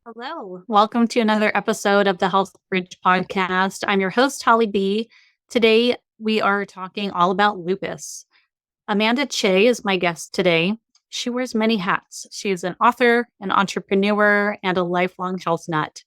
Hello. Welcome to another episode of the Health Bridge podcast. I'm your host, Holly B. Today, we are talking all about lupus. Amanda Chay is my guest today. She wears many hats. She's an author, an entrepreneur, and a lifelong health nut.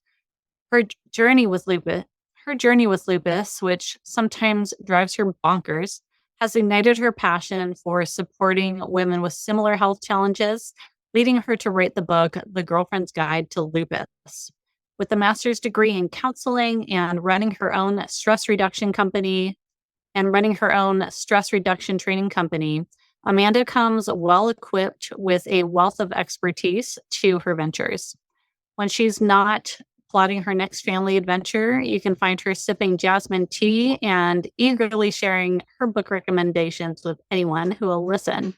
Her journey with lupus, her journey with lupus, which sometimes drives her bonkers, has ignited her passion for supporting women with similar health challenges, leading her to write the book, The Girlfriend's Guide to Lupus. With a master's degree in counseling and running her own stress reduction training company, Amanda comes well equipped with a wealth of expertise to her ventures. When she's not plotting her next family adventure, you can find her sipping jasmine tea and eagerly sharing her book recommendations with anyone who will listen.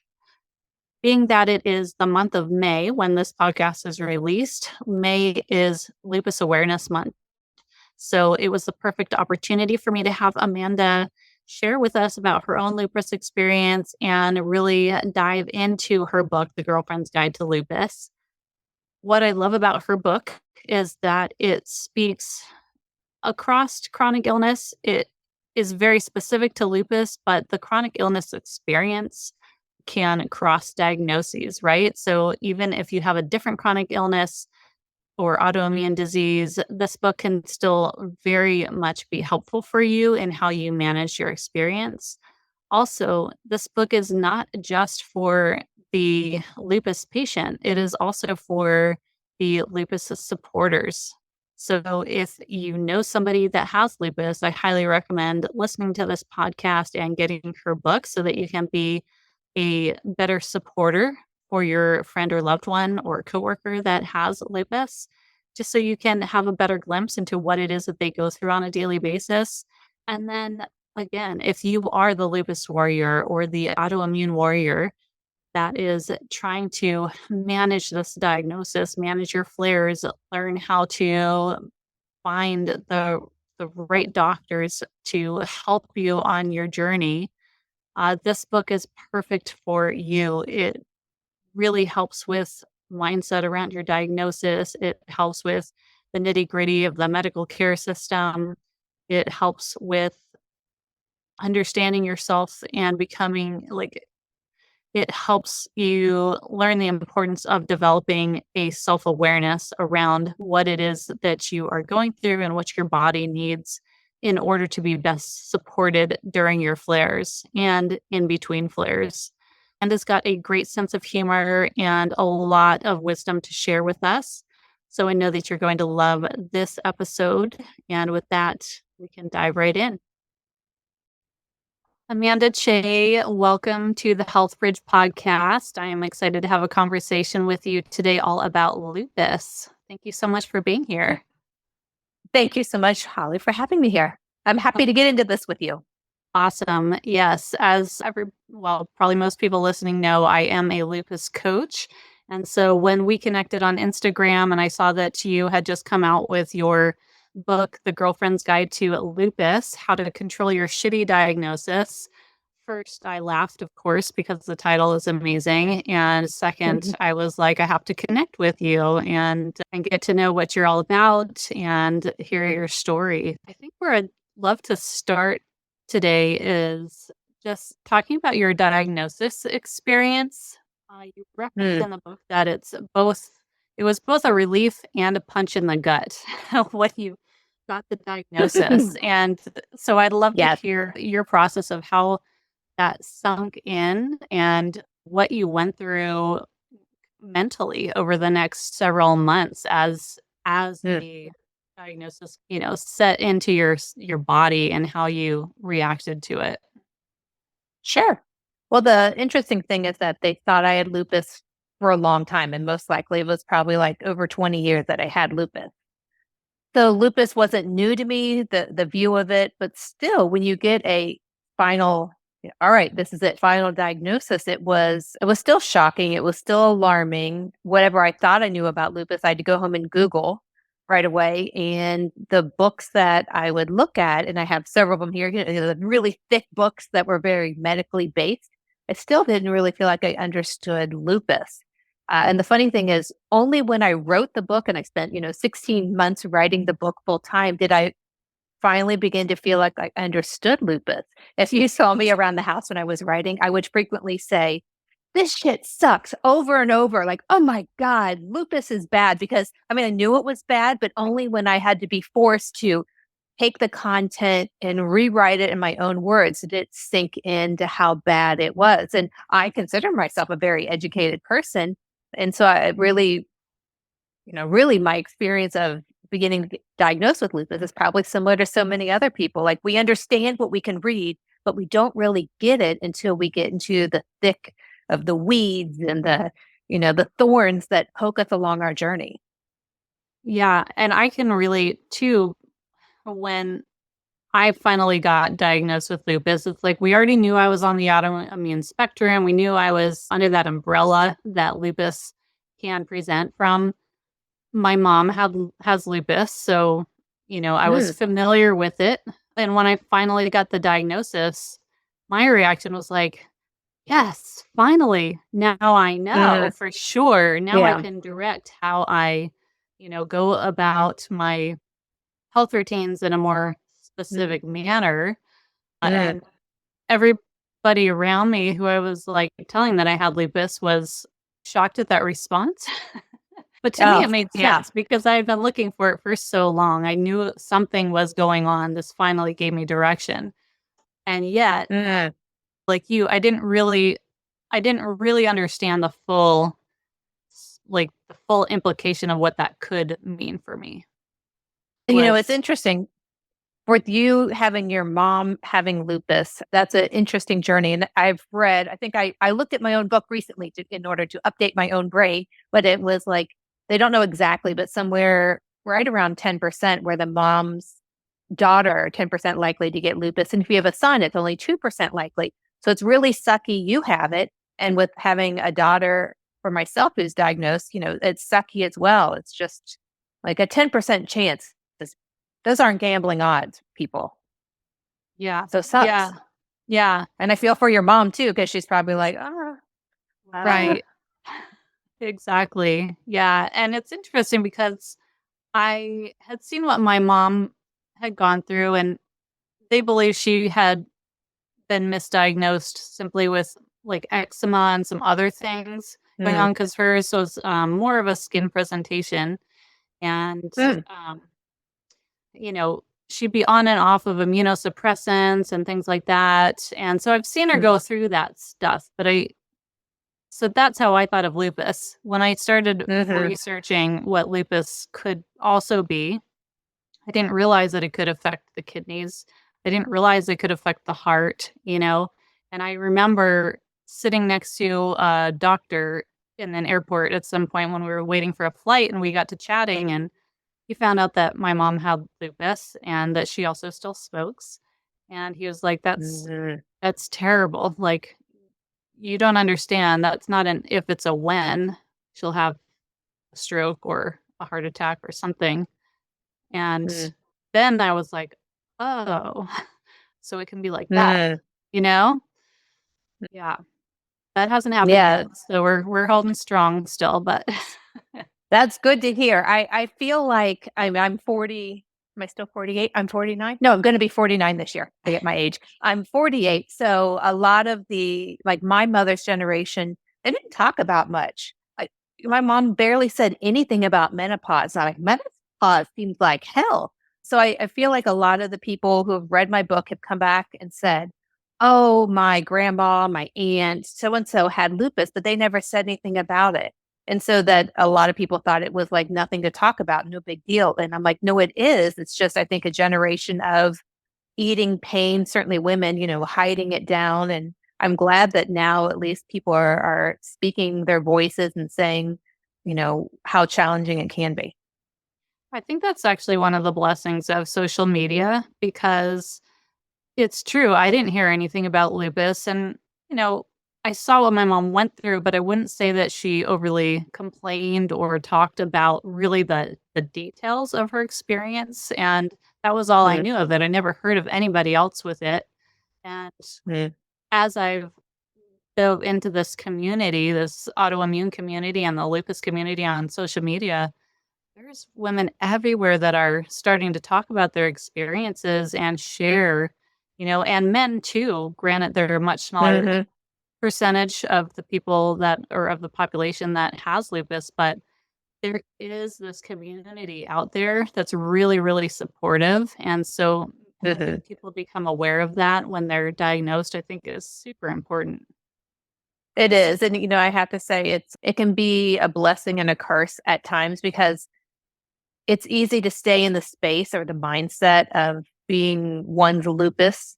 Being that it is the month of May when this podcast is released, May is Lupus Awareness Month. So it was the perfect opportunity for me to have Amanda share with us about her own lupus experience and really dive into her book, The Girlfriend's Guide to Lupus. What I love about her book is that it speaks across chronic illness. It is very specific to lupus, but the chronic illness experience can cross diagnoses, right? So even if you have a different chronic illness or autoimmune disease, this book can still very much be helpful for you in how you manage your experience. Also, this book is not just for the lupus patient, it is also for the lupus supporters. So, if you know somebody that has lupus, I highly recommend listening to this podcast and getting her book so that you can be a better supporter for your friend or loved one or coworker that has lupus, just so you can have a better glimpse into what it is that they go through on a daily basis. And then again, if you are the lupus warrior or the autoimmune warrior that is trying to manage this diagnosis, manage your flares, learn how to find the right doctors to help you on your journey, this book is perfect for you. It really helps with mindset around your diagnosis. It helps with the nitty gritty of the medical care system. It helps with understanding yourself and becoming like it helps you learn the importance of developing a self awareness around what it is that you are going through and what your body needs in order to be best supported during your flares and in between flares. And has got a great sense of humor and a lot of wisdom to share with us. So I know that you're going to love this episode. And with that, we can dive right in. Amanda Chay, welcome to the Health Bridge podcast. I am excited to have a conversation with you today all about lupus. Thank you so much for being here. Thank you so much, Holly, for having me here. I'm happy to get into this with you. Awesome. Yes, probably most people listening know, I am a lupus coach. And so when we connected on Instagram and I saw that you had just come out with your book, The Girlfriend's Guide to Lupus, How to Control Your Shitty Diagnosis. First, I laughed, of course, because the title is amazing. And second, I was like, I have to connect with you and get to know what you're all about and hear your story. I think where I'd love to start today is just talking about your diagnosis experience. You referenced in the book that it was both a relief and a punch in the gut when you got the diagnosis. And so I'd love to hear your process of how that sunk in and what you went through mentally over the next several months as the diagnosis, set into your body and how you reacted to it. Sure. Well, the interesting thing is that they thought I had lupus for a long time, and most likely it was probably like over 20 years that I had lupus. So lupus wasn't new to me, the view of it, but still, when you get a final, all right, this is it, final diagnosis, it was still shocking. It was still alarming. Whatever I thought I knew about lupus, I had to go home and Google right away. And the books that I would look at, and I have several of them here, the really thick books that were very medically based, I still didn't really feel like I understood lupus. And the funny thing is, only when I wrote the book and I spent, 16 months writing the book full time did I finally begin to feel like I understood lupus. If you saw me around the house when I was writing, I would frequently say, this shit sucks over and over. Like, oh my God, lupus is bad. Because I mean, I knew it was bad, but only when I had to be forced to take the content and rewrite it in my own words did it sink into how bad it was. And I consider myself a very educated person. And so I really, really my experience of beginning to get diagnosed with lupus is probably similar to so many other people. Like we understand what we can read, but we don't really get it until we get into the thick of the weeds and the thorns that poke us along our journey. Yeah, and I can relate too when I finally got diagnosed with lupus. It's like we already knew I was on the autoimmune spectrum. We knew I was under that umbrella that lupus can present from. My mom has lupus, so I was Mm, familiar with it. And when I finally got the diagnosis, my reaction was like, "Yes, finally. Now I know mm, for sure. Now I yeah. can direct how I, go about my health routines in a more Mm, specific manner." mm, And everybody around me who I was like telling that I had lupus was shocked at that response. But to me, oh, it made yeah. sense because I had been looking for it for so long. I knew something was going on. This finally gave me direction. And yet, Mm. like you, I didn't really understand the full implication of what that could mean for me. It's Was interesting. With you having your mom having lupus, that's an interesting journey. And I've read, I think I looked at my own book recently in order to update my own brain, but it was like, they don't know exactly, but somewhere right around 10% where the mom's daughter, 10% likely to get lupus. And if you have a son, it's only 2% likely. So it's really sucky you have it. And with having a daughter for myself who's diagnosed, it's sucky as well. It's just like a 10% chance. Those aren't gambling odds, people. Yeah. So it Yeah. sucks. Yeah. And I feel for your mom too, because she's probably like, Right. Exactly. Yeah. And it's interesting because I had seen what my mom had gone through, and they believe she had been misdiagnosed simply with like eczema and some other things going mm, on because hers was more of a skin presentation. And, mm, um, you know, she'd be on and off of immunosuppressants and things like that. And so I've seen her mm, go through that stuff, so that's how I thought of lupus. When I started mhm, researching what lupus could also be, I didn't realize that it could affect the kidneys. I didn't realize it could affect the heart. And I remember sitting next to a doctor in an airport at some point when we were waiting for a flight and we got to chatting, and he found out that my mom had lupus and that she also still smokes. And he was like, mhm, that's terrible. Like, you don't understand. That's not an if, it's a when she'll have a stroke or a heart attack or something. And mm, then I was like, "Oh, so it can be like that," mm. you know? Yeah, that hasn't happened Yeah, yet, so we're holding strong still, but that's good to hear. I feel like I'm 40. Am I still 48? I'm 49. No, I'm going to be 49 this year. I get my age. I'm 48. So a lot of like my mother's generation, they didn't talk about much. My mom barely said anything about menopause. I'm like, menopause seems like hell. So I feel like a lot of the people who have read my book have come back and said, oh, my grandma, my aunt, so and so had lupus, but they never said anything about it. And so that a lot of people thought it was like nothing to talk about, no big deal. And I'm like, no, it is. It's just, I think, a generation of eating pain, certainly women, hiding it down. And I'm glad that now at least people are speaking their voices and saying, how challenging it can be. I think that's actually one of the blessings of social media because it's true, I didn't hear anything about lupus and, you know, I saw what my mom went through, but I wouldn't say that she overly complained or talked about really the details of her experience, and that was all I Mm, knew of it. I never heard of anybody else with it, and mm, as I've dove into this community, this autoimmune community and the lupus community on social media, there's women everywhere that are starting to talk about their experiences and share, and men too. Granted, they're a much smaller Hmm. percentage of the people that or of the population that has lupus, but there is this community out there that's really, really supportive. And so Hmm. having people become aware of that when they're diagnosed, I think is super important. It is. And, I have to say it can be a blessing and a curse at times because it's easy to stay in the space or the mindset of being one's lupus.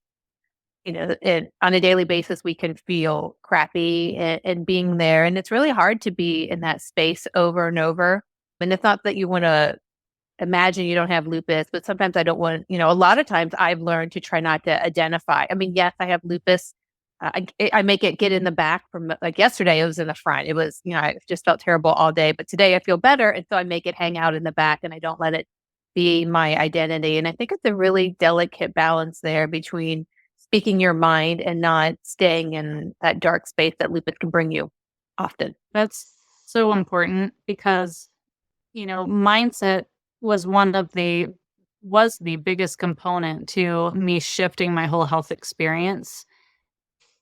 On a daily basis, we can feel crappy and being there. And it's really hard to be in that space over and over. And it's not that you want to imagine you don't have lupus, but sometimes I don't want, a lot of times I've learned to try not to identify. I mean, yes, I have lupus. I make it get in the back from like yesterday, it was in the front. It was, I just felt terrible all day, but today I feel better. And so I make it hang out in the back and I don't let it be my identity. And I think it's a really delicate balance there between speaking your mind and not staying in that dark space that lupus can bring you often. That's so important because, mindset was the biggest component to me shifting my whole health experience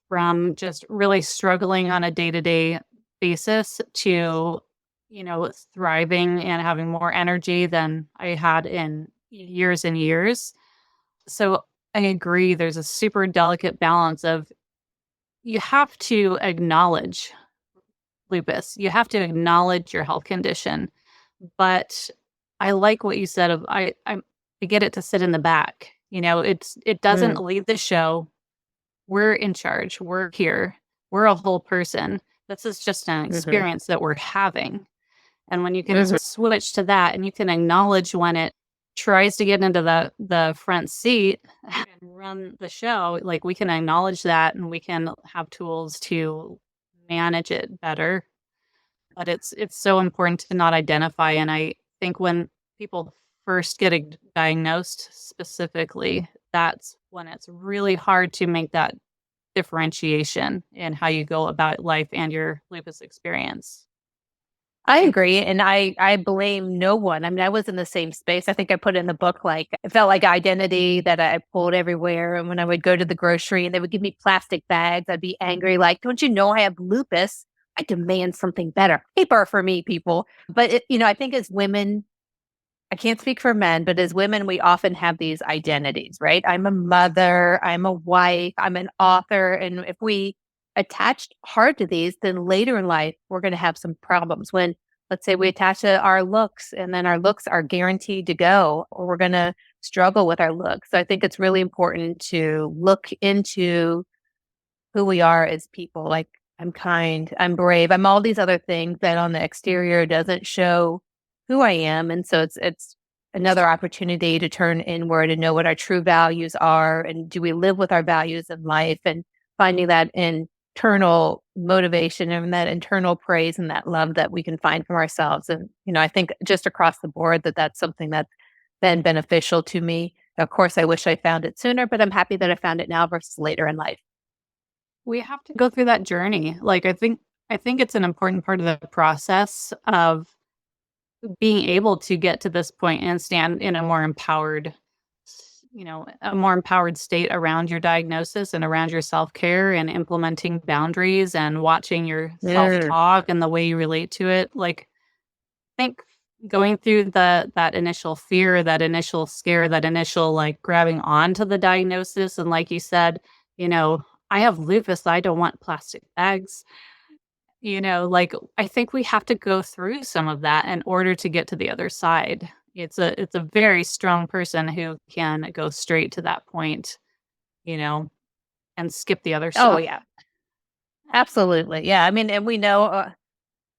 from just really struggling on a day-to-day basis to, thriving and having more energy than I had in years and years. So I agree there's a super delicate balance of you have to acknowledge lupus. You have to acknowledge your health condition. But I like what you said of I get it to sit in the back. It doesn't Mm, lead the show. We're in charge. We're here. We're a whole person. This is just an mhm, experience that we're having. And when you can mhm. switch to that and you can acknowledge when it tries to get into the front seat and run the show, like we can acknowledge that and we can have tools to manage it better. But it's so important to not identify. And I think when people first get diagnosed specifically, that's when it's really hard to make that differentiation in how you go about life and your lupus experience. I agree, and I blame no one. I mean, I was in the same space. I think I put in the book, like, it felt like identity that I pulled everywhere, and when I would go to the grocery and they would give me plastic bags, I'd be angry, like, "Don't you know I have lupus? I demand something better. Paper for me, people." But I think as women, I can't speak for men, but as women, we often have these identities, right? I'm a mother, I'm a wife, I'm an author. And if we attach hard to these, then later in life, we're going to have some problems. When, let's say, we attach to our looks and then our looks are guaranteed to go, or we're going to struggle with our looks. So I think it's really important to look into who we are as people. Like, I'm kind, I'm brave, I'm all these other things that on the exterior doesn't show who I am. And so it's another opportunity to turn inward and know what our true values are. And do we live with our values in life, and finding that internal motivation and that internal praise and that love that we can find from ourselves. And, I think just across the board that's something that's been beneficial to me. Of course, I wish I found it sooner, but I'm happy that I found it now versus later in life. We have to go through that journey. Like I think it's an important part of the process of being able to get to this point and stand in a more empowered a more empowered state around your diagnosis and around your self-care and implementing boundaries and watching your Mm. self-talk and the way you relate to it. Like I think going through that initial fear, that initial scare, that initial like grabbing onto the diagnosis and like you said, you know, I have lupus, I don't want plastic bags. Like I think we have to go through some of that in order to get to the other side. It's a very strong person who can go straight to that point, you know, and skip the other Oh, stuff. yeah, absolutely. Yeah. I mean, and we know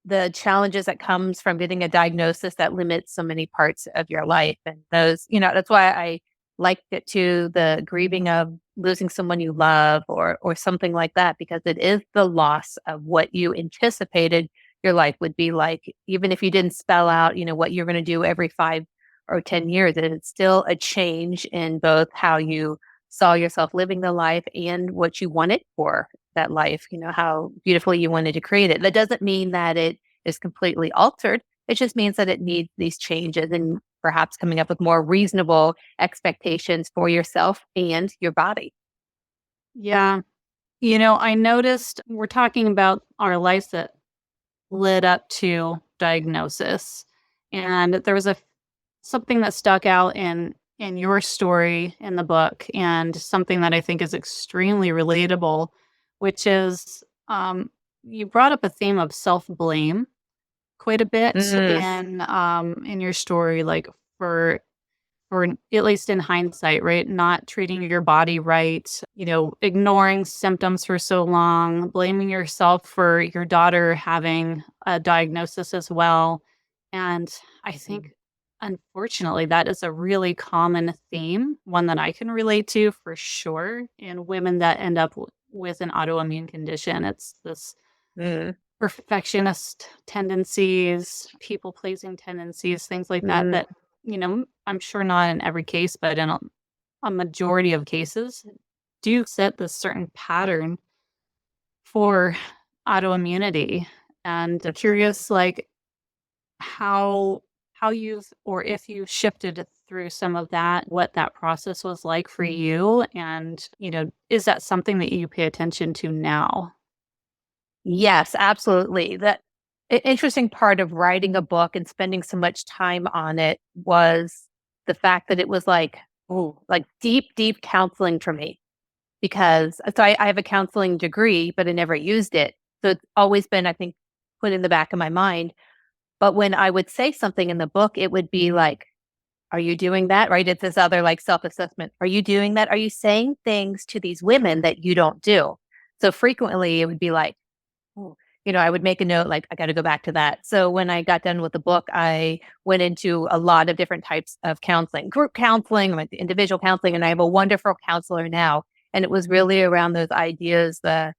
the challenges that comes from getting a diagnosis that limits so many parts of your life. And those, that's why I liked it too, the grieving of losing someone you love or something like that, because it is the loss of what you anticipated your life would be like, even if you didn't spell out, what you're going to do every 5 or 10 years. And it's still a change in both how you saw yourself living the life and what you want it for. that life, how beautifully you wanted to create it. That doesn't mean that it is completely altered. It just means that it needs these changes and perhaps coming up with more reasonable expectations for yourself and your body. Yeah. I noticed we're talking about our lives that led up to diagnosis. And there was something that stuck out in your story in the book, and something that I think is extremely relatable, which is you brought up a theme of self-blame quite a bit Mm, in your story, like for at least in hindsight, right? Not treating your body right, ignoring symptoms for so long, blaming yourself for your daughter having a diagnosis as well. And I think, unfortunately, that is a really common theme, one that I can relate to for sure in women that end up with an autoimmune condition. It's this mm, perfectionist tendencies, people pleasing tendencies, things like that, mm. that, I'm sure not in every case, but in a majority of cases do set this certain pattern for autoimmunity. And curious, like how you've, or if you shifted through some of that, what that process was like for you, and is that something that you pay attention to now? Yes, absolutely. That interesting part of writing a book and spending so much time on it was the fact that it was like deep, deep counseling for me. Because I have a counseling degree, but I never used it. So it's always been, I think, put in the back of my mind. But when I would say something in the book, it would be like, are you doing that? Right? It's this other like self assessment. Are you doing that? Are you saying things to these women that you don't do? So frequently it would be like, oh, I would make a note like, I got to go back to that. So when I got done with the book, I went into a lot of different types of counseling, group counseling, like individual counseling, and I have a wonderful counselor now. And it was really around those ideas, the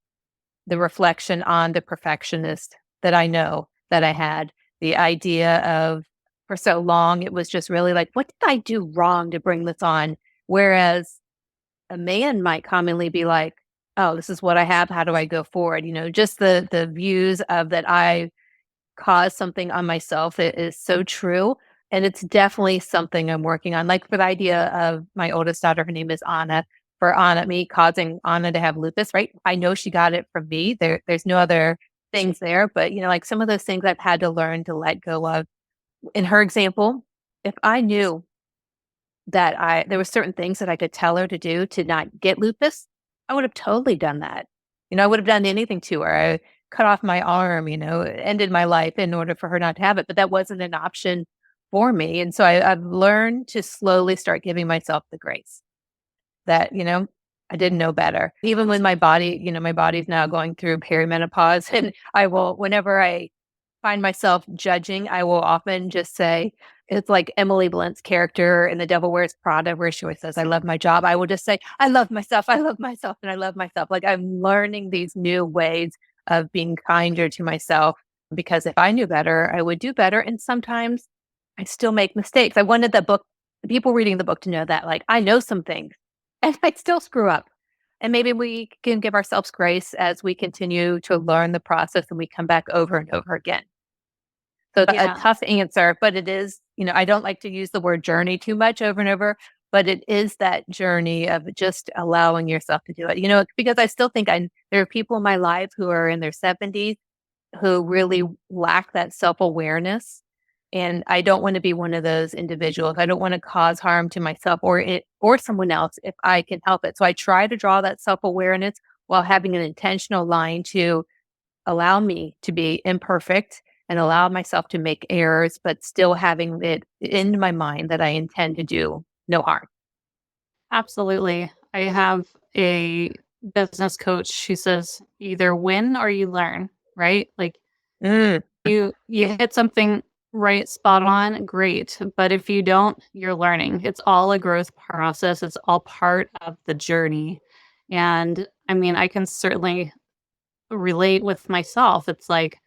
reflection on the perfectionist that I know that I had, the idea of for so long, it was just really like, what did I do wrong to bring this on? Whereas a man might commonly be like, oh, this is what I have. How do I go forward? Just the views of that I caused something on myself is so true. And it's definitely something I'm working on. Like for the idea of my oldest daughter, her name is Anna. For Anna, me causing Anna to have lupus, right? I know she got it from me. There's no other things there, but like some of those things I've had to learn to let go of. In her example, if I knew that there were certain things that I could tell her to do to not get lupus, I would have totally done that. I would have done anything to her. I cut off my arm, ended my life in order for her not to have it, but that wasn't an option for me. And so I've learned to slowly start giving myself the grace that, I didn't know better. Even when my body, my body's now going through perimenopause and I will, whenever I find myself judging, I will often just say, it's like Emily Blunt's character in The Devil Wears Prada, where she always says, I love my job. I will just say, I love myself, and I love myself. Like I'm learning these new ways of being kinder to myself because if I knew better, I would do better. And sometimes I still make mistakes. I wanted the people reading the book to know that, like, I know some things and I still screw up. And maybe we can give ourselves grace as we continue to learn the process and we come back over and over again. So a Yeah. tough answer, but it is, I don't like to use the word journey too much over and over, but it is that journey of just allowing yourself to do it. Because I still think there are people in my life who are in their 70s who really lack that self-awareness. And I don't want to be one of those individuals. I don't want to cause harm to myself or someone else if I can help it. So I try to draw that self-awareness while having an intentional line to allow me to be imperfect and allow myself to make errors, but still having it in my mind that I intend to do no harm. Absolutely. I have a business coach. She says either win or you learn, right? Like Mm, you hit something right spot on, great. But if you don't, you're learning. It's all a growth process. It's all part of the journey. And I mean, I can certainly relate with myself. It's like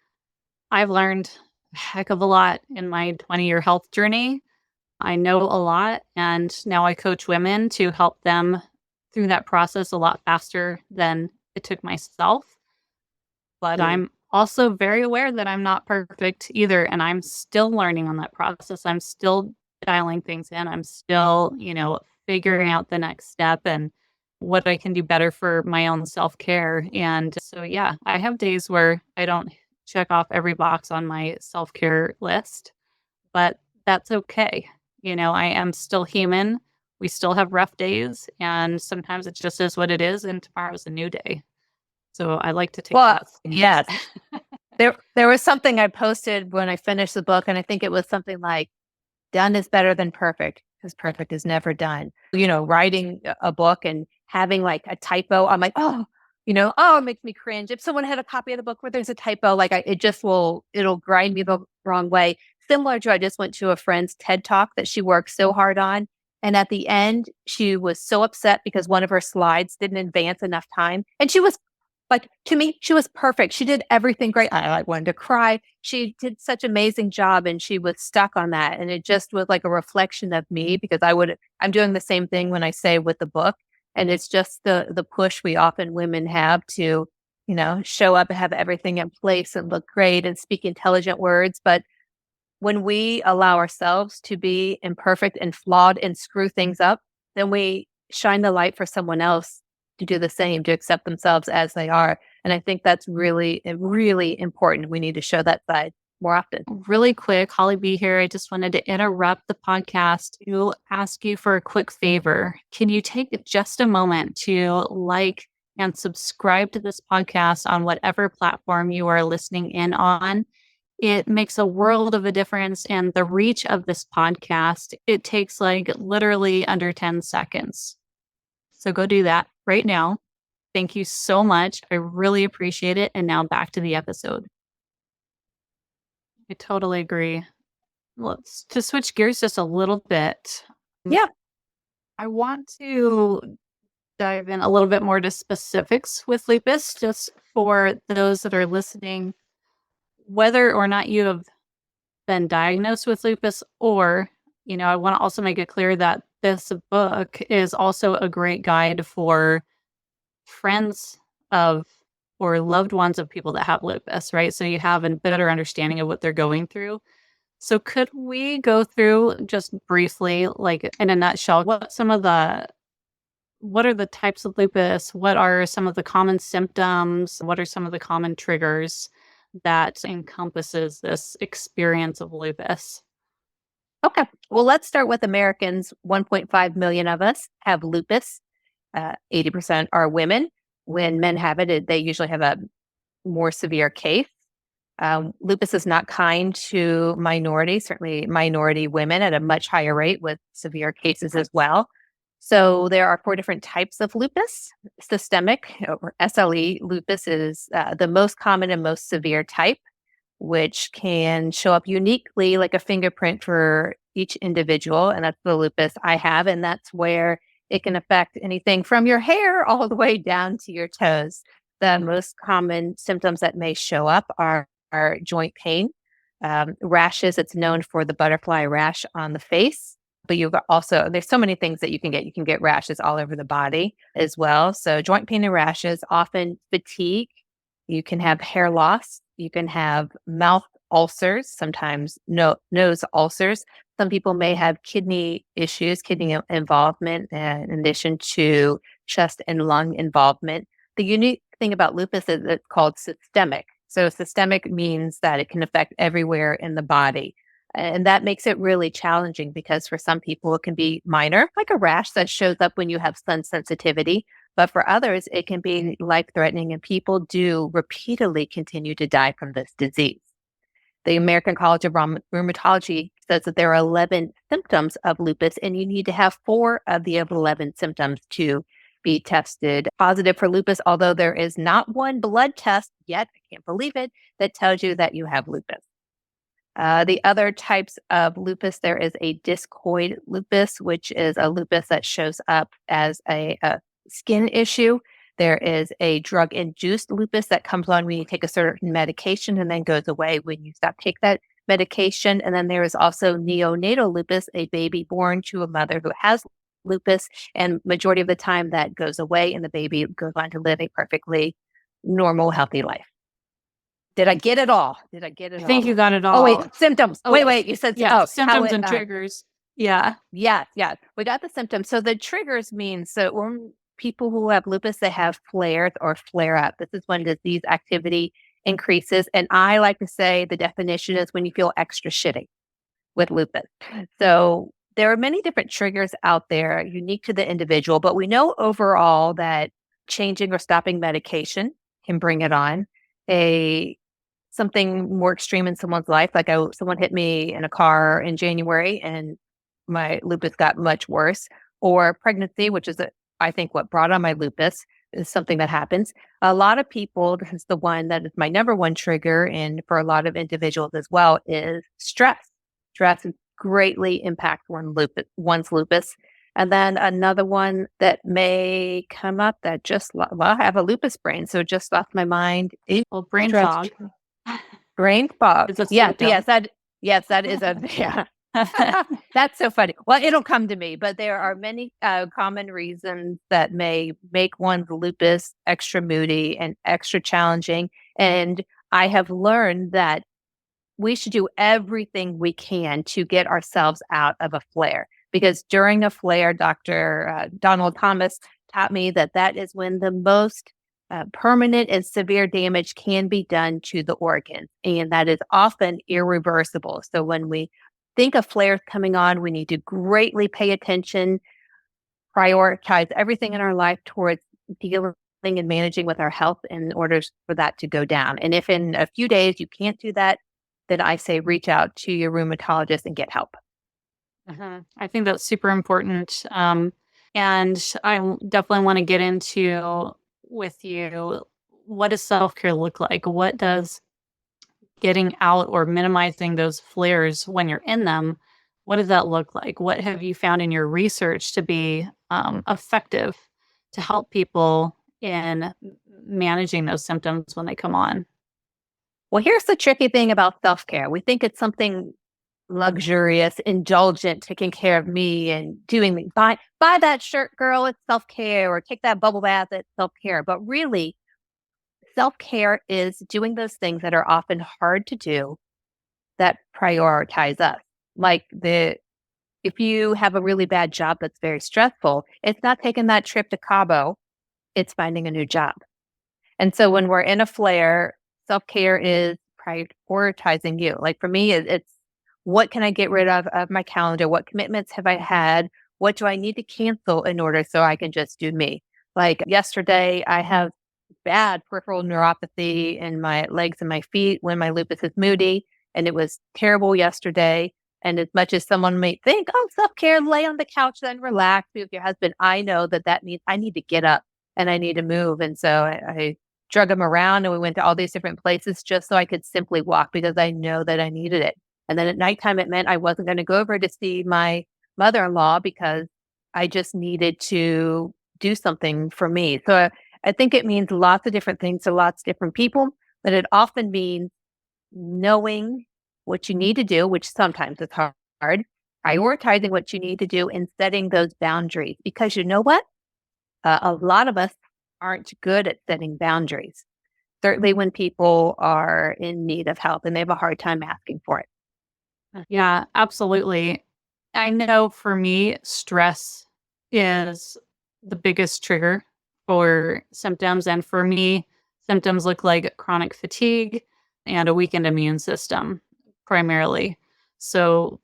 I've learned a heck of a lot in my 20-year health journey. I know a lot, and now I coach women to help them through that process a lot faster than it took myself, but Mm. I'm also very aware that I'm not perfect either, and I'm still learning on that process. I'm still dialing things in. I'm still, figuring out the next step and what I can do better for my own self-care. And so, yeah, I have days where I don't check off every box on my self-care list, but that's okay. I am still human. We still have rough days, and sometimes it just is what it is, and tomorrow's a new day. So I like to take Well, that stance. yes. There was something I posted when I finished the book, and I think it was something like, "Done is better than perfect, because perfect is never done." Writing a book and having like a typo, I'm like, "Oh," it makes me cringe. If someone had a copy of the book where there's a typo, like it'll grind me the wrong way. Similar to, I just went to a friend's TED Talk that she worked so hard on, and at the end, she was so upset because one of her slides didn't advance enough time, and she was like, to me, she was perfect. She did everything great. I like wanted to cry. She did such amazing job, and she was stuck on that. And it just was like a reflection of me, because I'm doing the same thing when I say with the book. And it's just the push we often women have to, show up and have everything in place and look great and speak intelligent words. But when we allow ourselves to be imperfect and flawed and screw things up, then we shine the light for someone else to do the same, to accept themselves as they are. And I think that's really, really important. We need to show that side more often. Really quick, Holly B here. I just wanted to interrupt the podcast to ask you for a quick favor. Can you take just a moment to like and subscribe to this podcast on whatever platform you are listening in on? It makes a world of a difference. And the reach of this podcast, it takes like literally under 10 seconds. So go do that right now. Thank you so much. I really appreciate it. And now back to the episode. I totally agree. Let's to switch gears just a little bit. Yeah. I want to dive in a little bit more to specifics with lupus, just for those that are listening, whether or not you have been diagnosed with lupus, or, I want to also make it clear that this book is also a great guide for friends of or loved ones of people that have lupus, right? So you have a better understanding of what they're going through. So could we go through just briefly, like in a nutshell, what are the types of lupus? What are some of the common symptoms? What are some of the common triggers that encompasses this experience of lupus? Okay. Well, let's start with Americans. 1.5 million of us have lupus. 80% are women. When men have it, they usually have a more severe case. Lupus is not kind to minorities, certainly minority women at a much higher rate with severe cases as well. So there are 4 different types of lupus. Systemic, or SLE lupus, is the most common and most severe type, which can show up uniquely like a fingerprint for each individual. And that's the lupus I have. And that's where it can affect anything from your hair all the way down to your toes. The most common symptoms that may show up are joint pain, rashes. It's known for the butterfly rash on the face. But there's so many things that you can get. You can get rashes all over the body as well. So joint pain and rashes, often fatigue. You can have hair loss. You can have mouth ulcers, sometimes nose ulcers. Some people may have kidney issues, kidney involvement, in addition to chest and lung involvement. The unique thing about lupus is it's called systemic. So systemic means that it can affect everywhere in the body. And that makes it really challenging, because for some people it can be minor, like a rash that shows up when you have sun sensitivity. But for others, it can be life-threatening, and people do repeatedly continue to die from this disease. The American College of Rheumatology says that there are 11 symptoms of lupus, and you need to have 4 of the 11 symptoms to be tested positive for lupus, although there is not one blood test yet, I can't believe it, that tells you that you have lupus. The other types of lupus, there is a discoid lupus, which is a lupus that shows up as a skin issue. There is a drug-induced lupus that comes on when you take a certain medication and then goes away when you stop take that medication. And then there is also neonatal lupus, a baby born to a mother who has lupus, and majority of the time that goes away and the baby goes on to live a perfectly normal, healthy life. Did I get it all? Did I get I it think all? you got it Oh, wait, all. symptoms. Oh, Wait, you said, yeah, oh, how symptoms it, and triggers. Yeah. yes, we got the symptoms. So the triggers mean, so when people who have lupus, they have flares or flare up. This is when disease activity increases. And I like to say the definition is when you feel extra shitty with lupus. So there are many different triggers out there unique to the individual, but we know overall that changing or stopping medication can bring it on. A something more extreme in someone's life, like someone hit me in a car in January and my lupus got much worse, or pregnancy, which is I think what brought on my lupus is something that happens. A lot of people, this is the one that is my number one trigger, and for a lot of individuals as well, is stress. Stress greatly impacts one's lupus. And then another one that may come up that I have a lupus brain, so it just left my mind is Well, brain stress. fog Brain fog. is a Yes, symptom. that is a yeah. That's so funny. Well, it'll come to me, but there are many common reasons that may make one's lupus extra moody and extra challenging. And I have learned that we should do everything we can to get ourselves out of a flare, because during a flare, Dr. Donald Thomas taught me that that is when the most permanent and severe damage can be done to the organs, and that is often irreversible. So when we think of flares coming on, we need to greatly pay attention, prioritize everything in our life towards dealing and managing with our health in order for that to go down. And if in a few days you can't do that, then I say reach out to your rheumatologist and get help. I think that's super important. And definitely want to get into with you, what does self care look like? What does getting out or minimizing those flares when you're in them, what does that look like? What have you found in your research to be effective to help people in managing those symptoms when they come on? Well, here's the tricky thing about self care. We think it's something luxurious, indulgent, taking care of me and doing me. Buy that shirt, girl, it's self care, or take that bubble bath, it's self care. But really, self care is doing those things that are often hard to do that prioritize us. Like if you have a really bad job that's very stressful, it's not taking that trip to Cabo, it's finding a new job. And so when we're in a flare, self care is prioritizing you. Like for me, it's what can I get rid of my calendar? What commitments have I had? What do I need to cancel in order so I can just do me? Like yesterday, I have bad peripheral neuropathy in my legs and my feet when my lupus is moody. And it was terrible yesterday. And as much as someone may think, oh, self care, lay on the couch, then relax, be with your husband, I know that means I need to get up and I need to move. And so I drug him around and we went to all these different places just so I could simply walk because I know that I needed it. And then at nighttime, it meant I wasn't going to go over to see my mother-in-law because I just needed to do something for me. So I think it means lots of different things to lots of different people, but it often means knowing what you need to do, which sometimes is hard, prioritizing what you need to do and setting those boundaries. Because you know what? A lot of us aren't good at setting boundaries, certainly when people are in need of help and they have a hard time asking for it. Yeah, absolutely. I know for me, stress is the biggest trigger for symptoms. And for me, symptoms look like chronic fatigue and a weakened immune system primarily. So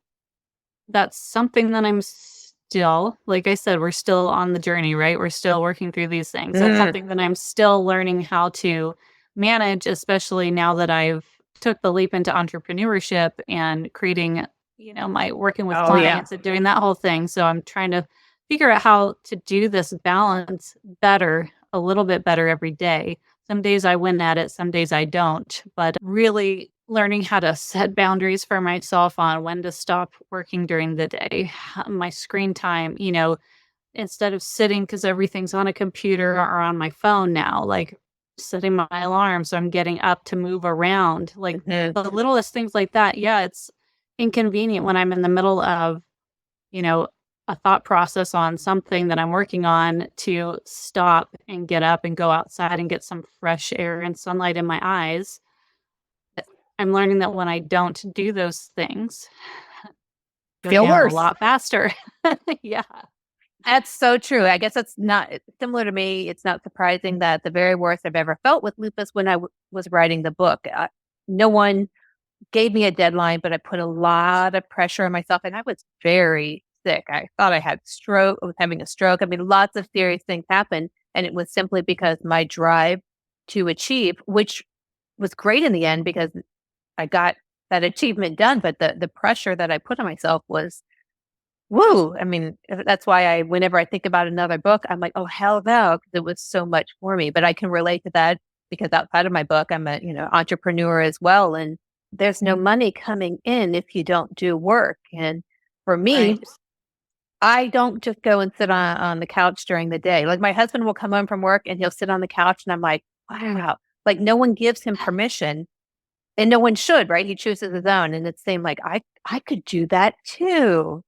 that's something that I'm still, like I said, we're still on the journey, right? We're still working through these things. That's something that I'm still learning how to manage, especially now that I've took the leap into entrepreneurship and creating, my working with Oh, yeah. clients and doing that whole thing. So I'm trying to figure out how to do this balance better, a little bit better every day. Some days I win at it, some days I don't, but really learning how to set boundaries for myself on when to stop working during the day, my screen time, instead of sitting because everything's on a computer or on my phone now, like setting my alarm so I'm getting up to move around, like the littlest things like that. Yeah, it's inconvenient when I'm in the middle of, you know, a thought process on something that I'm working on to stop and get up and go outside and get some fresh air and sunlight in my eyes. I'm learning that when I don't do those things, go Feel down a worse. lot faster. Yeah. That's so true. I guess it's not similar to me. It's not surprising that the very worst I've ever felt with lupus when I was writing the book. No one gave me a deadline, but I put a lot of pressure on myself, and I was very sick. I thought I had stroke. I was having a stroke. I mean, lots of serious things happened, and it was simply because my drive to achieve, which was great in the end because I got that achievement done, but the pressure that I put on myself was woo. I mean, that's why whenever I think about another book, I'm like, oh, hell no, because it was so much for me. But I can relate to that because outside of my book, I'm a, entrepreneur as well. And there's no money coming in if you don't do work. And for me, Right. I don't just go and sit on the couch during the day. Like my husband will come home from work and he'll sit on the couch and I'm like, wow, like no one gives him permission and no one should, right? He chooses his own. And it's same like I could do that too.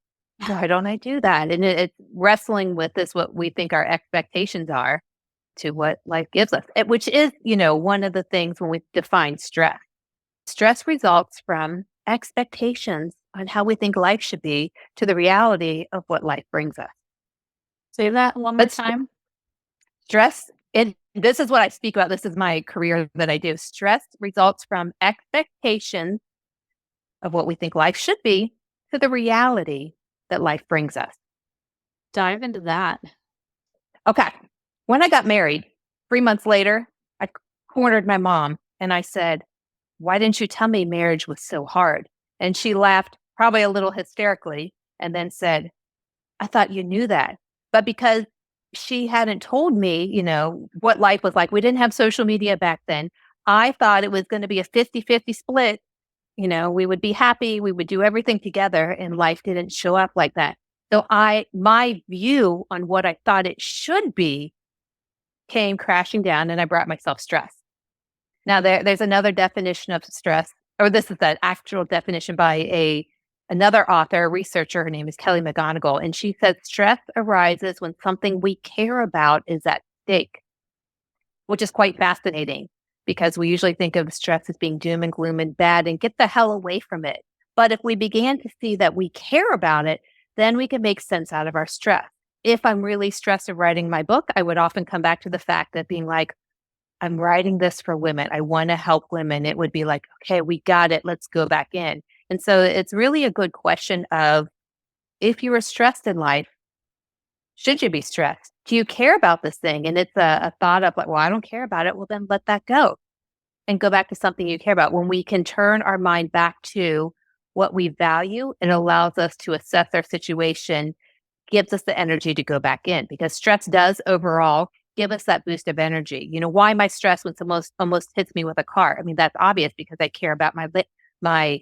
Why don't I do that? And it's wrestling with this, what we think our expectations are to what life gives us, which is, one of the things when we define stress. Stress results from expectations on how we think life should be to the reality of what life brings us. Say that one more But time. stress, and this is what I speak about. This is my career that I do. Stress results from expectations of what we think life should be to the reality that life brings us. Dive into that. Okay. When I got married, 3 months later, I cornered my mom and I said, why didn't you tell me marriage was so hard? And she laughed, probably a little hysterically, and then said, I thought you knew that. But because she hadn't told me, what life was like, we didn't have social media back then. I thought it was going to be a 50-50 split. We would be happy, we would do everything together, and life didn't show up like that. So my view on what I thought it should be came crashing down and I brought myself stress. Now there's another definition of stress, or this is the actual definition by another author, researcher. Her name is Kelly McGonigal, and she says stress arises when something we care about is at stake, which is quite fascinating because we usually think of stress as being doom and gloom and bad and get the hell away from it. But if we began to see that we care about it, then we can make sense out of our stress. If I'm really stressed of writing my book, I would often come back to the fact that being like, I'm writing this for women. I want to help women. It would be like, okay, we got it. Let's go back in. And so it's really a good question of if you are stressed in life, should you be stressed? Do you care about this thing? And it's a thought of like, well, I don't care about it. Well, then let that go and go back to something you care about. When we can turn our mind back to what we value, it allows us to assess our situation, gives us the energy to go back in because stress does overall give us that boost of energy. Why am I stressed when someone almost hits me with a car? I mean, that's obvious because I care about my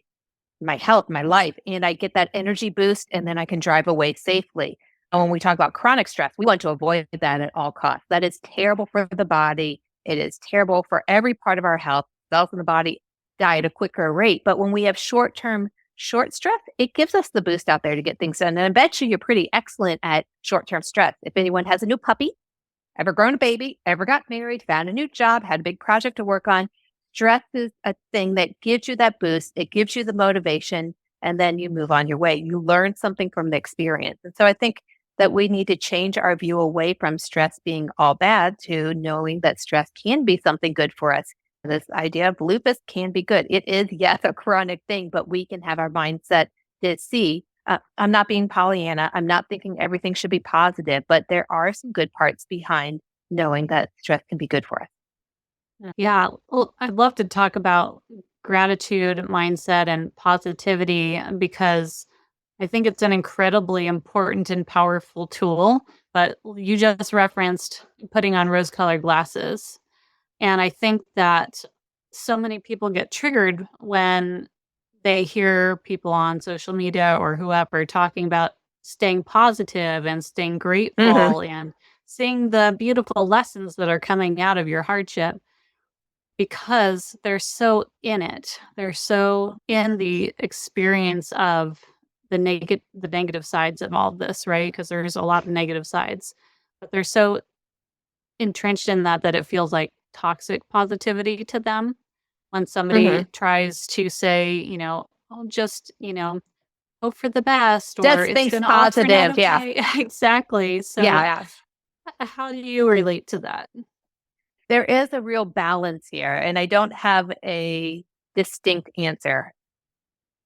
health, my life, and I get that energy boost and then I can drive away safely. And when we talk about chronic stress, we want to avoid that at all costs. That is terrible for the body. It is terrible for every part of our health. Cells in the body die at a quicker rate. But when we have short stress, it gives us the boost out there to get things done. And I bet you're pretty excellent at short-term stress. If anyone has a new puppy, ever grown a baby, ever got married, found a new job, had a big project to work on, stress is a thing that gives you that boost. It gives you the motivation, and then you move on your way. You learn something from the experience. And so I think that we need to change our view away from stress being all bad to knowing that stress can be something good for us. This idea of lupus can be good. It is, yes, a chronic thing, but we can have our mindset to see, I'm not being Pollyanna. I'm not thinking everything should be positive, but there are some good parts behind knowing that stress can be good for us. Yeah. Well, I'd love to talk about gratitude mindset and positivity because I think it's an incredibly important and powerful tool. But you just referenced putting on rose colored glasses. And I think that so many people get triggered when they hear people on social media or whoever talking about staying positive and staying Mm-hmm. grateful and seeing the beautiful lessons that are coming out of your hardship because they're so in it. They're so in the experience of the negative sides of all of this, right? Because there's a lot of negative sides, but they're so entrenched in that it feels like toxic positivity to them when somebody Hmm. tries to say, "Oh, just, hope for the best," or Just "It's things gonna all turn out positive. Yeah. okay." Exactly. Yeah. So, Yeah. how do you relate to that? There is a real balance here, and I don't have a distinct answer.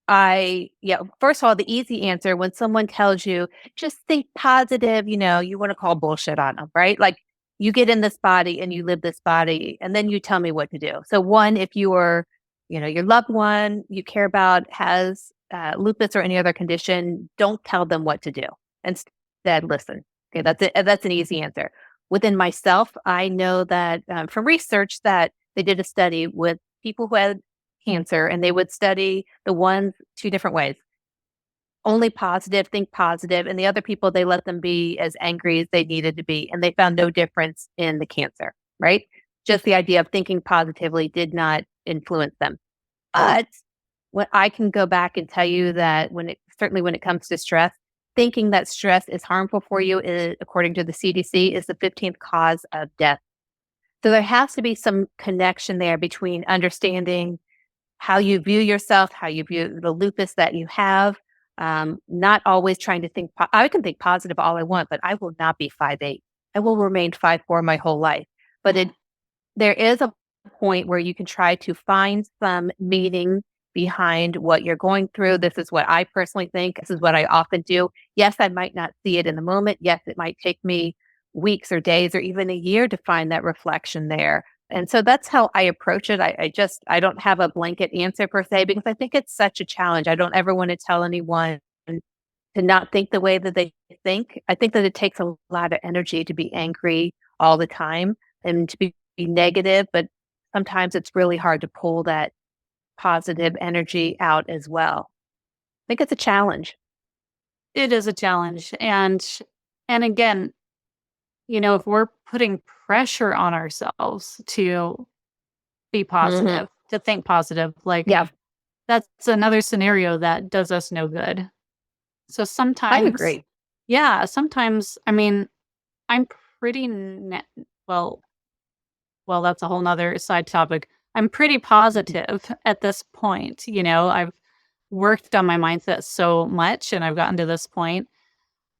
Yeah, first of all, the easy answer when someone tells you, just think positive, you want to call bullshit on them, right? Like you get in this body and you live this body, and then you tell me what to do. So, one, if your loved one you care about has lupus or any other condition, don't tell them what to do. Instead, listen. Okay, that's it. That's an easy answer. Within myself, I know that from research that they did a study with people who had cancer, and they would study the ones two different ways. Only positive, think positive, and the other people, they let them be as angry as they needed to be, and they found no difference in the cancer, right? Just the idea of thinking positively did not influence them. But what I can go back and tell you that certainly when it comes to stress, thinking that stress is harmful for you is, according to the CDC, is the 15th cause of death. So there has to be some connection there between understanding how you view yourself, how you view the lupus that you have. Not always trying to think. I can think positive all I want, but I will not be 5'8". I will remain 5'4" my whole life. But there is a point where you can try to find some meaning behind what you're going through. This is what I personally think. This is what I often do. Yes, I might not see it in the moment. Yes, it might take me weeks or days or even a year to find that reflection there. And so that's how I approach it. I don't have a blanket answer per se because I think it's such a challenge. I don't ever want to tell anyone to not think the way that they think. I think that it takes a lot of energy to be angry all the time and to be negative, but sometimes it's really hard to pull that positive energy out as well. I think it's a challenge. It is a challenge, and again, if we're putting pressure on ourselves to be Hmm. positive, to think positive, like, Yeah, that's another scenario that does us no good. So I sometimes, agree. yeah, sometimes, I mean, I'm pretty ne well that's a whole whole 'nother side topic. I'm pretty positive at this point, I've worked on my mindset so much, and I've gotten to this point,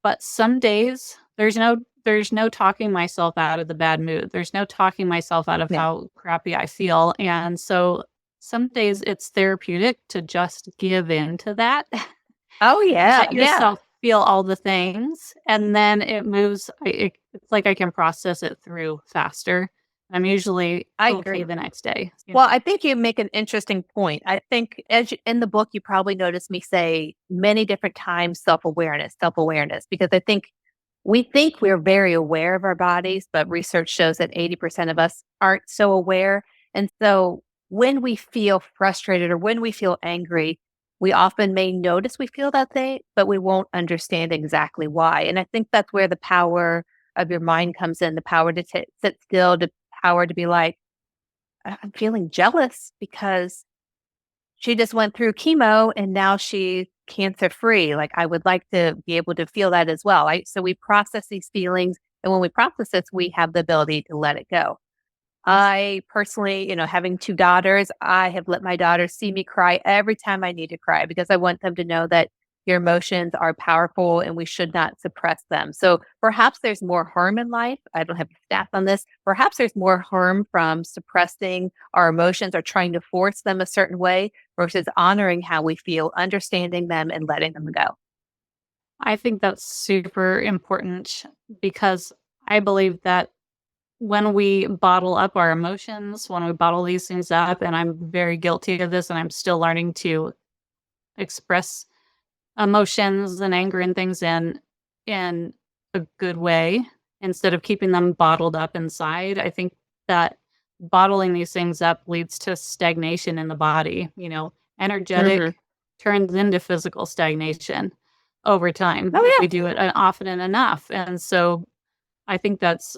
but some days, there's no talking myself out of the bad mood. There's no talking myself out of Yeah. how crappy I feel, and so some days it's therapeutic to just give in to that. Oh, yeah. Let Yeah. yourself feel all the things, and then it moves it's like I can process it through faster. I'm usually I okay agree. the next day. Yeah. Well, I think you make an interesting point. I think in the book, you probably noticed me say many different times self awareness, because I think we think we're very aware of our bodies, but research shows that 80% of us aren't so aware. And so when we feel frustrated or when we feel angry, we often may notice we feel that way, but we won't understand exactly why. And I think that's where the power of your mind comes in, the power to sit still, the power to be like, I'm feeling jealous because she just went through chemo and now she's cancer free. Like I would like to be able to feel that as well. Right. So we process these feelings. And when we process this, we have the ability to let it go. I personally, having two daughters, I have let my daughters see me cry every time I need to cry because I want them to know that your emotions are powerful and we should not suppress them. So perhaps there's more harm in life. I don't have stats on this. Perhaps there's more harm from suppressing our emotions or trying to force them a certain way versus honoring how we feel, understanding them and letting them go. I think that's super important because I believe that when we bottle up our emotions, when we bottle these things up, and I'm very guilty of this, and I'm still learning to express emotions and anger and things in a good way instead of keeping them bottled up inside. I think that bottling these things up leads to stagnation in the body. Hmm. Energetic turns into physical stagnation over time Oh, if yeah. we do it often and enough. And so I think that's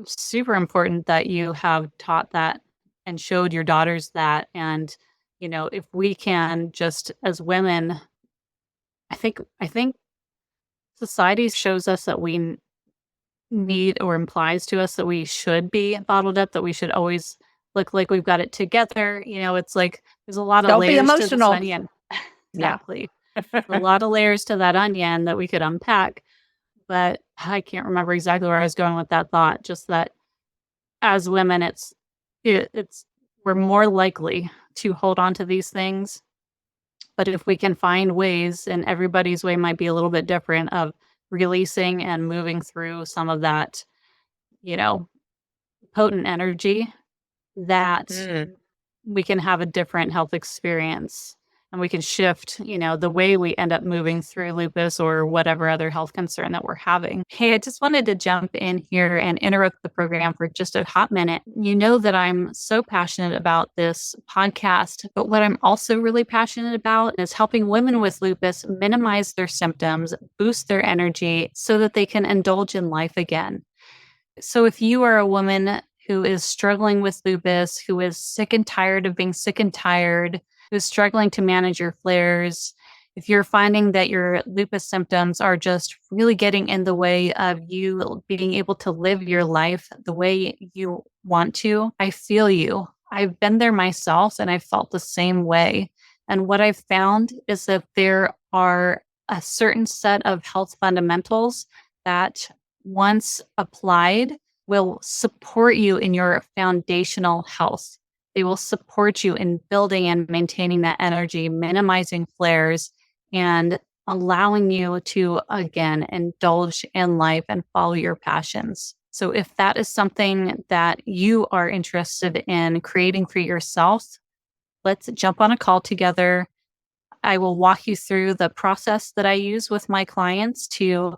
super important that you have taught that and showed your daughters that. And, if we can just as women I think society shows us that we need, or implies to us that we should be bottled up, that we should always look like we've got it together. It's like there's a lot of Don't be layers to this emotional. onion. Yeah. Exactly. A lot of layers to that onion that we could unpack, but I can't remember exactly where I was going with that thought. Just that as women, it's we're more likely to hold on to these things. But if we can find ways, and everybody's way might be a little bit different, of releasing and moving through some of that, you know, potent energy, that Mm. we can have a different health experience, and we can shift, the way we end up moving through lupus or whatever other health concern that we're having. Hey, I just wanted to jump in here and interrupt the program for just a hot minute. You know that I'm so passionate about this podcast, but what I'm also really passionate about is helping women with lupus minimize their symptoms, boost their energy so that they can indulge in life again. So if you are a woman who is struggling with lupus, who is sick and tired of being sick and tired, who's struggling to manage your flares, if you're finding that your lupus symptoms are just really getting in the way of you being able to live your life the way you want to, I feel you. I've been there myself and I felt the same way. And what I've found is that there are a certain set of health fundamentals that, once applied, will support you in your foundational health. They will support you in building and maintaining that energy, minimizing flares, and allowing you to, again, indulge in life and follow your passions. So, if that is something that you are interested in creating for yourself, let's jump on a call together. I will walk you through the process that I use with my clients to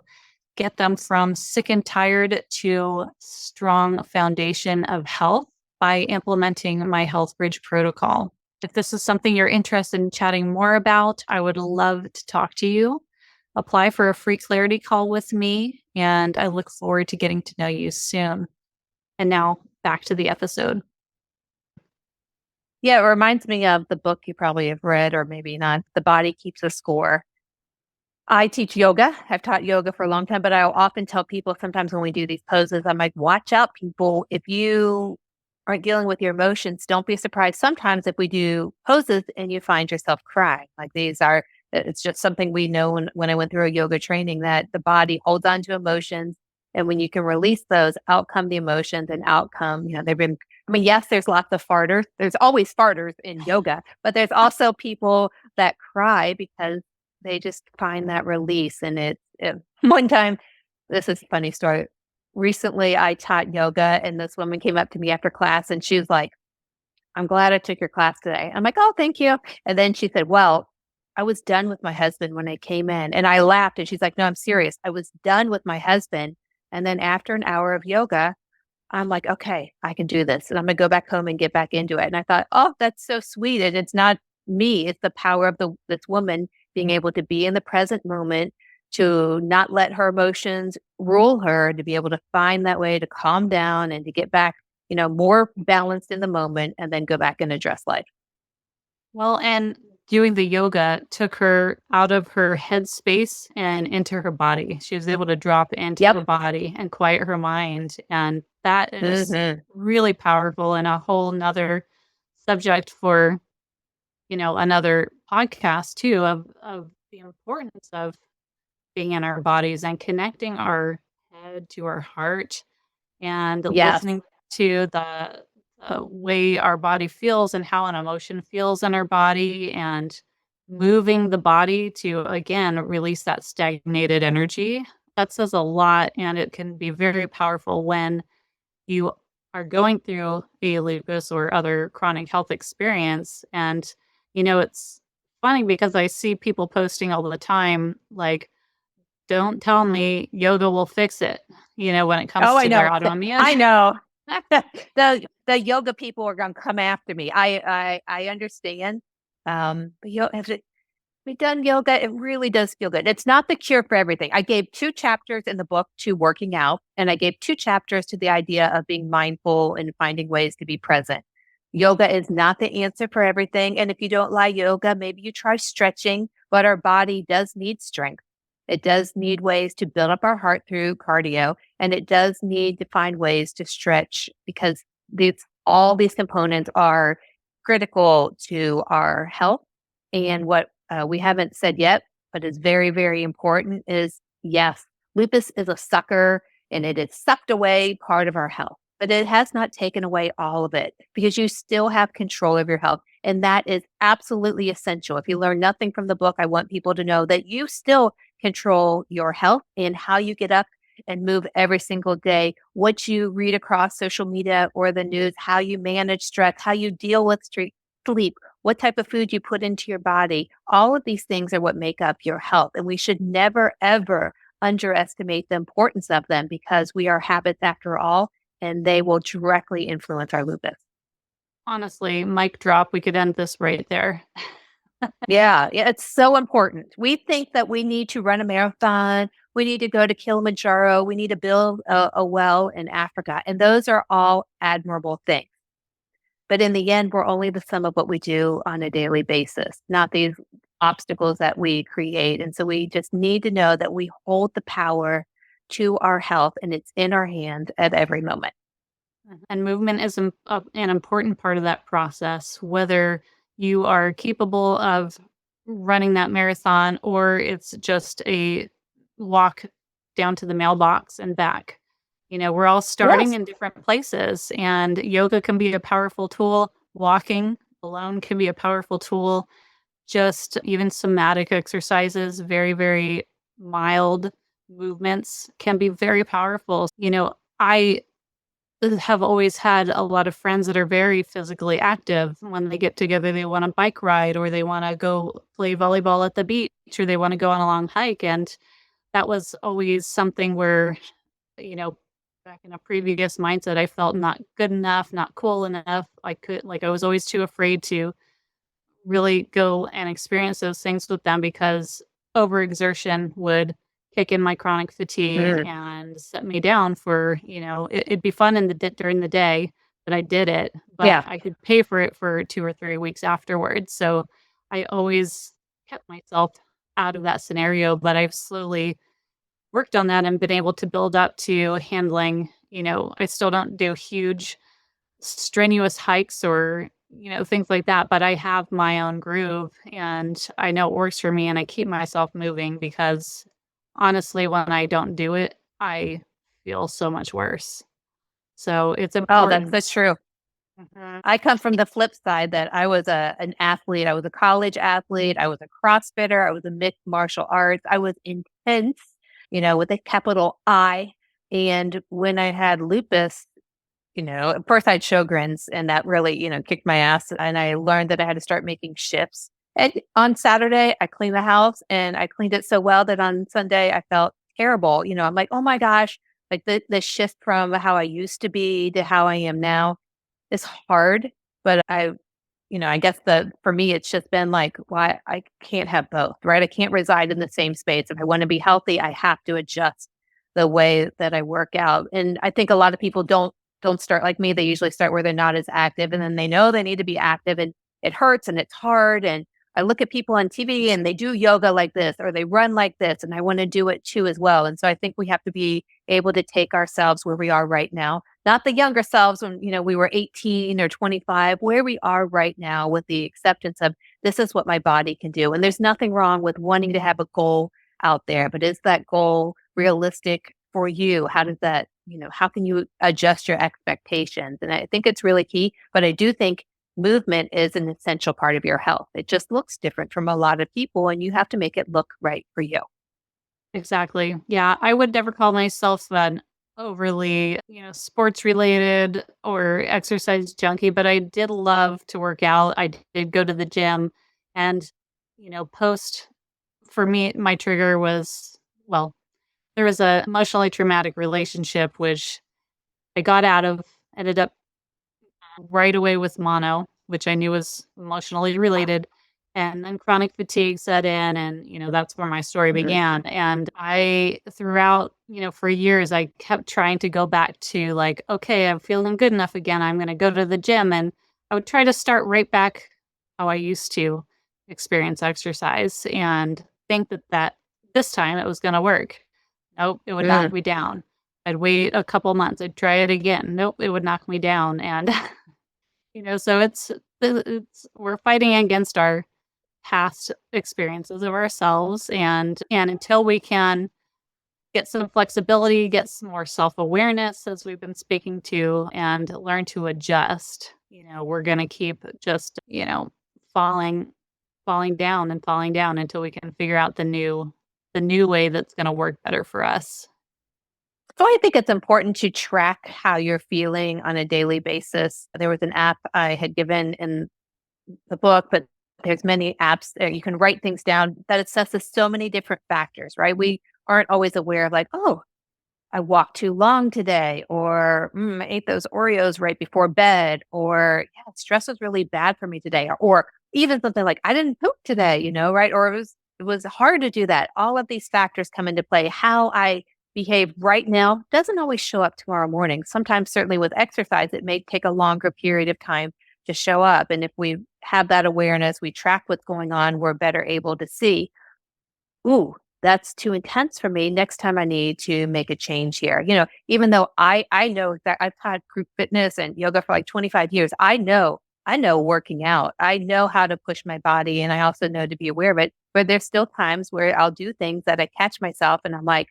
get them from sick and tired to strong foundation of health by implementing my Health Bridge protocol. If this is something you're interested in chatting more about, I would love to talk to you. Apply for a free clarity call with me, and I look forward to getting to know you soon. And now back to the episode. Yeah, it reminds me of the book you probably have read, or maybe not. The Body Keeps a Score. I teach yoga. I've taught yoga for a long time, but I'll often tell people sometimes when we do these poses, I'm like, watch out, people. If you aren't dealing with your emotions, don't be surprised sometimes if we do poses and you find yourself crying. Like it's just something we know when I went through a yoga training, that the body holds on to emotions. And when you can release those, out come the emotions, and outcome, yes, there's lots of farters. There's always farters in yoga, but there's also people that cry because they just find that release. And one time, this is a funny story. Recently, I taught yoga, and this woman came up to me after class, and she was like, "I'm glad I took your class today." I'm like, "Oh, thank you." And then she said, "Well, I was done with my husband when I came in." And I laughed, and she's like, "No, I'm serious. I was done with my husband. And then after an hour of yoga, I'm like, okay, I can do this. And I'm going to go back home and get back into it." And I thought, oh, that's so sweet. And it's not me, it's the power of this woman being able to be in the present moment, to not let her emotions rule her, to be able to find that way to calm down and to get back, more balanced in the moment, and then go back and address life. Well, and doing the yoga took her out of her headspace and into her body. She was able to drop into her Yep. body and quiet her mind. And that is Hmm. really powerful, and a whole nother subject for, another podcast too, of the importance of being in our bodies and connecting our head to our heart, and Yes. listening to the way our body feels and how an emotion feels in our body, and moving the body to, again, release that stagnated energy. That says a lot, and it can be very powerful when you are going through a lupus or other chronic health experience. And, it's funny because I see people posting all the time, like, don't tell me yoga will fix it, when it comes Oh, I to their know. autoimmune. I know. The yoga people are going to come after me. I understand. But has it we done yoga? It really does feel good. It's not the cure for everything. I gave 2 chapters in the book to working out, and I gave 2 chapters to the idea of being mindful and finding ways to be present. Yoga is not the answer for everything. And if you don't like yoga, maybe you try stretching, but our body does need strength. It does need ways to build up our heart through cardio, and it does need to find ways to stretch because all these components are critical to our health. And what we haven't said yet, but is very, very important is yes, lupus is a sucker and it has sucked away part of our health, but it has not taken away all of it because you still have control of your health. And that is absolutely essential. If you learn nothing from the book, I want people to know that you still control your health and how you get up and move every single day, what you read across social media or the news, how you manage stress, how you deal with sleep, what type of food you put into your body. All of these things are what make up your health. And we should never, ever underestimate the importance of them because we are habits after all, and they will directly influence our lupus. Honestly, mic drop. We could end this right there. Yeah, it's so important. We think that we need to run a marathon, we need to go to Kilimanjaro, we need to build a well in Africa, and those are all admirable things. But in the end, we're only the sum of what we do on a daily basis, not these obstacles that we create. And so we just need to know that we hold the power to our health and it's in our hands at every moment. And movement is an important part of that process, whether you are capable of running that marathon or it's just a walk down to the mailbox and back. We're all starting Yes. in different places, and yoga can be a powerful tool. Walking alone can be a powerful tool. Just even somatic exercises, very, very mild movements can be very powerful. I have always had a lot of friends that are very physically active. When they get together, they want to bike ride or they want to go play volleyball at the beach or they want to go on a long hike. And that was always something where, you know, back in a previous mindset, I felt not good enough, not cool enough. I was always too afraid to really go and experience those things with them because overexertion would kick in my chronic fatigue Mm. and set me down for, it'd be fun during the day that I did it, but Yeah. I could pay for it for 2 or 3 weeks afterwards. So I always kept myself out of that scenario, but I've slowly worked on that and been able to build up to handling, I still don't do huge strenuous hikes or, things like that, but I have my own groove and I know it works for me and I keep myself moving because honestly, when I don't do it, I feel so much worse. So it's Oh, important. that's true. Mhm. I come from the flip side that I was an athlete. I was a college athlete. I was a CrossFitter. I was a mixed martial arts. I was intense, with a capital I. And when I had lupus, at first I had Sjogren's and that really, kicked my ass. And I learned that I had to start making shifts. And on Saturday, I cleaned the house and I cleaned it so well that on Sunday I felt terrible. I'm like, oh my gosh, like the shift from how I used to be to how I am now is hard. But I guess that for me, it's just been like, why I can't have both, right? I can't reside in the same space. If I want to be healthy, I have to adjust the way that I work out. And I think a lot of people don't start like me. They usually start where they're not as active and then they know they need to be active and it hurts and it's hard. And I look at people on TV and they do yoga like this or they run like this and I want to do it too as well. And so I think we have to be able to take ourselves where we are right now, not the younger selves when, we were 18 or 25, where we are right now with the acceptance of this is what my body can do. And there's nothing wrong with wanting to have a goal out there, but is that goal realistic for you? How does that, how can you adjust your expectations? And I think it's really key, but I do think movement is an essential part of your health. It just looks different from a lot of people and you have to make it look right for you. Exactly. Yeah, I would never call myself an overly, sports related or exercise junkie, but I did love to work out. I did go to the gym and, post for me, my trigger was, well, there was a emotionally traumatic relationship, which I got out of, ended up right away with mono, which I knew was emotionally related. And then chronic fatigue set in, and that's where my story Mhm. began. And throughout, for years, I kept trying to go back to like, okay, I'm feeling good enough again. I'm going to go to the gym, and I would try to start right back how I used to. experience exercise and think that this time it was going to work. Nope, it would Mm. knock me down. I'd wait a couple months. I'd try it again. Nope, it would knock me down. And, so it's we're fighting against our past experiences of ourselves. And until we can get some flexibility, get some more self-awareness as we've been speaking to, and learn to adjust, we're going to keep just, falling falling down until we can figure out the new way that's going to work better for us. So I think it's important to track how you're feeling on a daily basis. There was an app I had given in the book, but there's many apps that you can write things down that assesses so many different factors, right? We aren't always aware of like, oh, I walked too long today, or I ate those Oreos right before bed, or yeah, stress was really bad for me today, or even something like I didn't poop today, right? Or it was hard to do that. All of these factors come into play. How I behave right now doesn't always show up tomorrow morning. Sometimes, certainly with exercise, it may take a longer period of time to show up. And if we have that awareness, we track what's going on, we're better able to see, ooh, that's too intense for me. Next time I need to make a change here. Even though I know that I've had group fitness and yoga for like 25 years, I know working out. I know how to push my body and I also know to be aware of it. But there's still times where I'll do things that I catch myself and I'm like,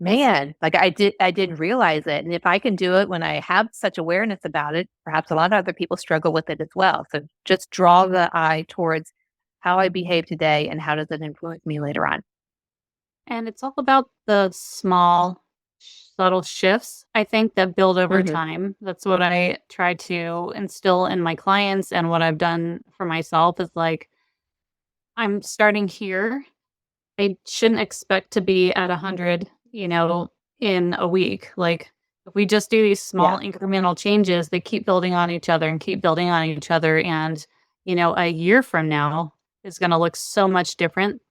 man, like I didn't realize it. And if I can do it when I have such awareness about it, perhaps a lot of other people struggle with it as well. So just draw the eye towards how I behave today and how does it influence me later on. And it's all about the small, subtle shifts, I think, that build over Mhm. time. That's what I try to instill in my clients. And what I've done for myself is like, I'm starting here. I shouldn't expect to be at 100, in a week. Like, if we just do these Yeah. small incremental changes, they keep building on each other and keep building on each other. And, a year from now is going to look so much different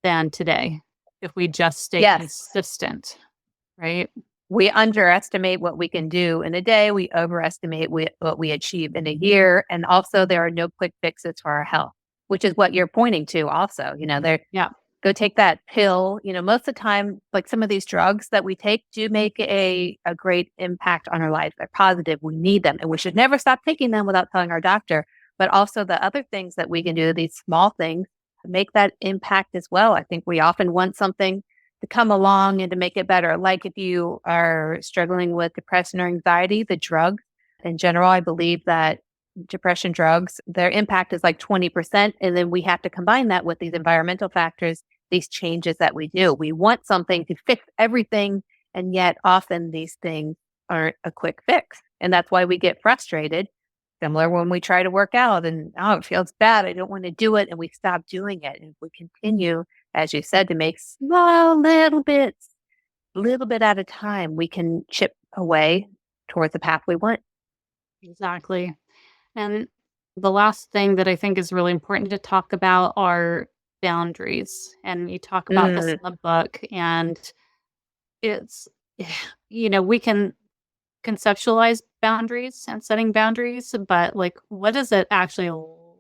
than today if we just stay Yes. consistent, right? We underestimate what we can do in a day. We overestimate what we achieve in a year. And also, there are no quick fixes for our health, which is what you're pointing to. Also, there Yeah, go take that pill. Most of the time, like some of these drugs that we take do make a great impact on our life. They're positive. We need them, and we should never stop taking them without telling our doctor. But also, the other things that we can do, these small things, make that impact as well. I think we often want something to come along and to make it better. Like if you are struggling with depression or anxiety, the drugs in general, I believe that depression drugs, their impact is like 20%. And then we have to combine that with these environmental factors, these changes that we do. We want something to fix everything. And yet often these things aren't a quick fix. And that's why we get frustrated. Similar when we try to work out and, oh, it feels bad. I don't want to do it. And we stop doing it. And we continue, as you said, to make small little bit at a time, we can chip away towards the path we want. exactly. And the last thing that I think is really important to talk about are boundaries. And you talk about this Mm. in the book, and it's, we can conceptualize boundaries and setting boundaries, but like, what does it actually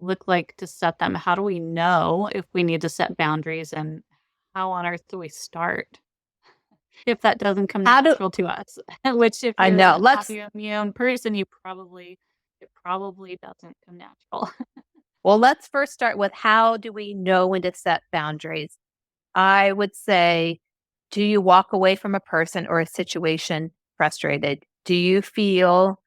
look like to set them? How do we know if we need to set boundaries, and how on earth do we start if that doesn't come How do natural to us? Which, if I you're know? an Let's autoimmune person, it probably doesn't come natural. Well, let's first start with how do we know when to set boundaries? I would say, do you walk away from a person or a situation frustrated? Do you feel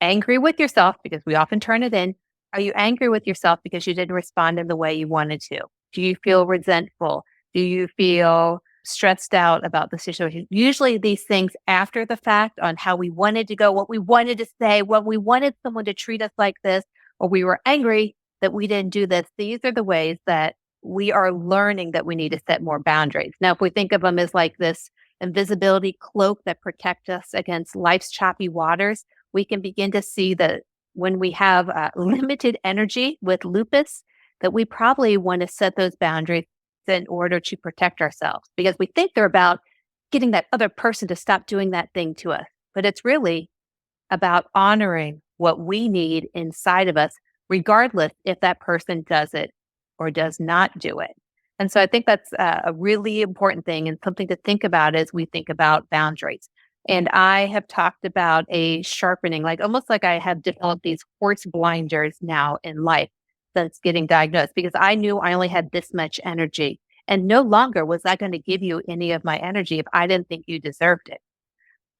angry with yourself? Because we often turn it in. Are you angry with yourself because you didn't respond in the way you wanted to? Do you feel resentful? Do you feel stressed out about the situation? Usually, these things after the fact on how we wanted to go, what we wanted to say, what we wanted someone to treat us like this, or we were angry that we didn't do this. These are the ways that we are learning that we need to set more boundaries. Now, if we think of them as like this invisibility cloak that protect us against life's choppy waters, we can begin to see that when we have limited energy with lupus, that we probably want to set those boundaries in order to protect ourselves because we think they're about getting that other person to stop doing that thing to us. But it's really about honoring what we need inside of us, regardless if that person does it or does not do it. And so I think that's a really important thing and something to think about as we think about boundaries. And I have talked about a sharpening, like almost like I have developed these horse blinders now in life since getting diagnosed, because I knew I only had this much energy. And no longer was I going to give you any of my energy if I didn't think you deserved it.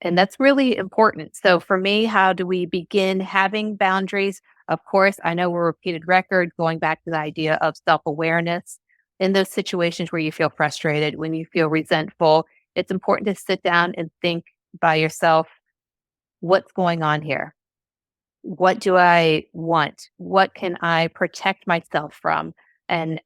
And that's really important. So for me, how do we begin having boundaries? Of course, I know we're a repeated record going back to the idea of self-awareness. In those situations where you feel frustrated, when you feel resentful, it's important to sit down and think by yourself, what's going on here? What do I want? What can I protect myself from? And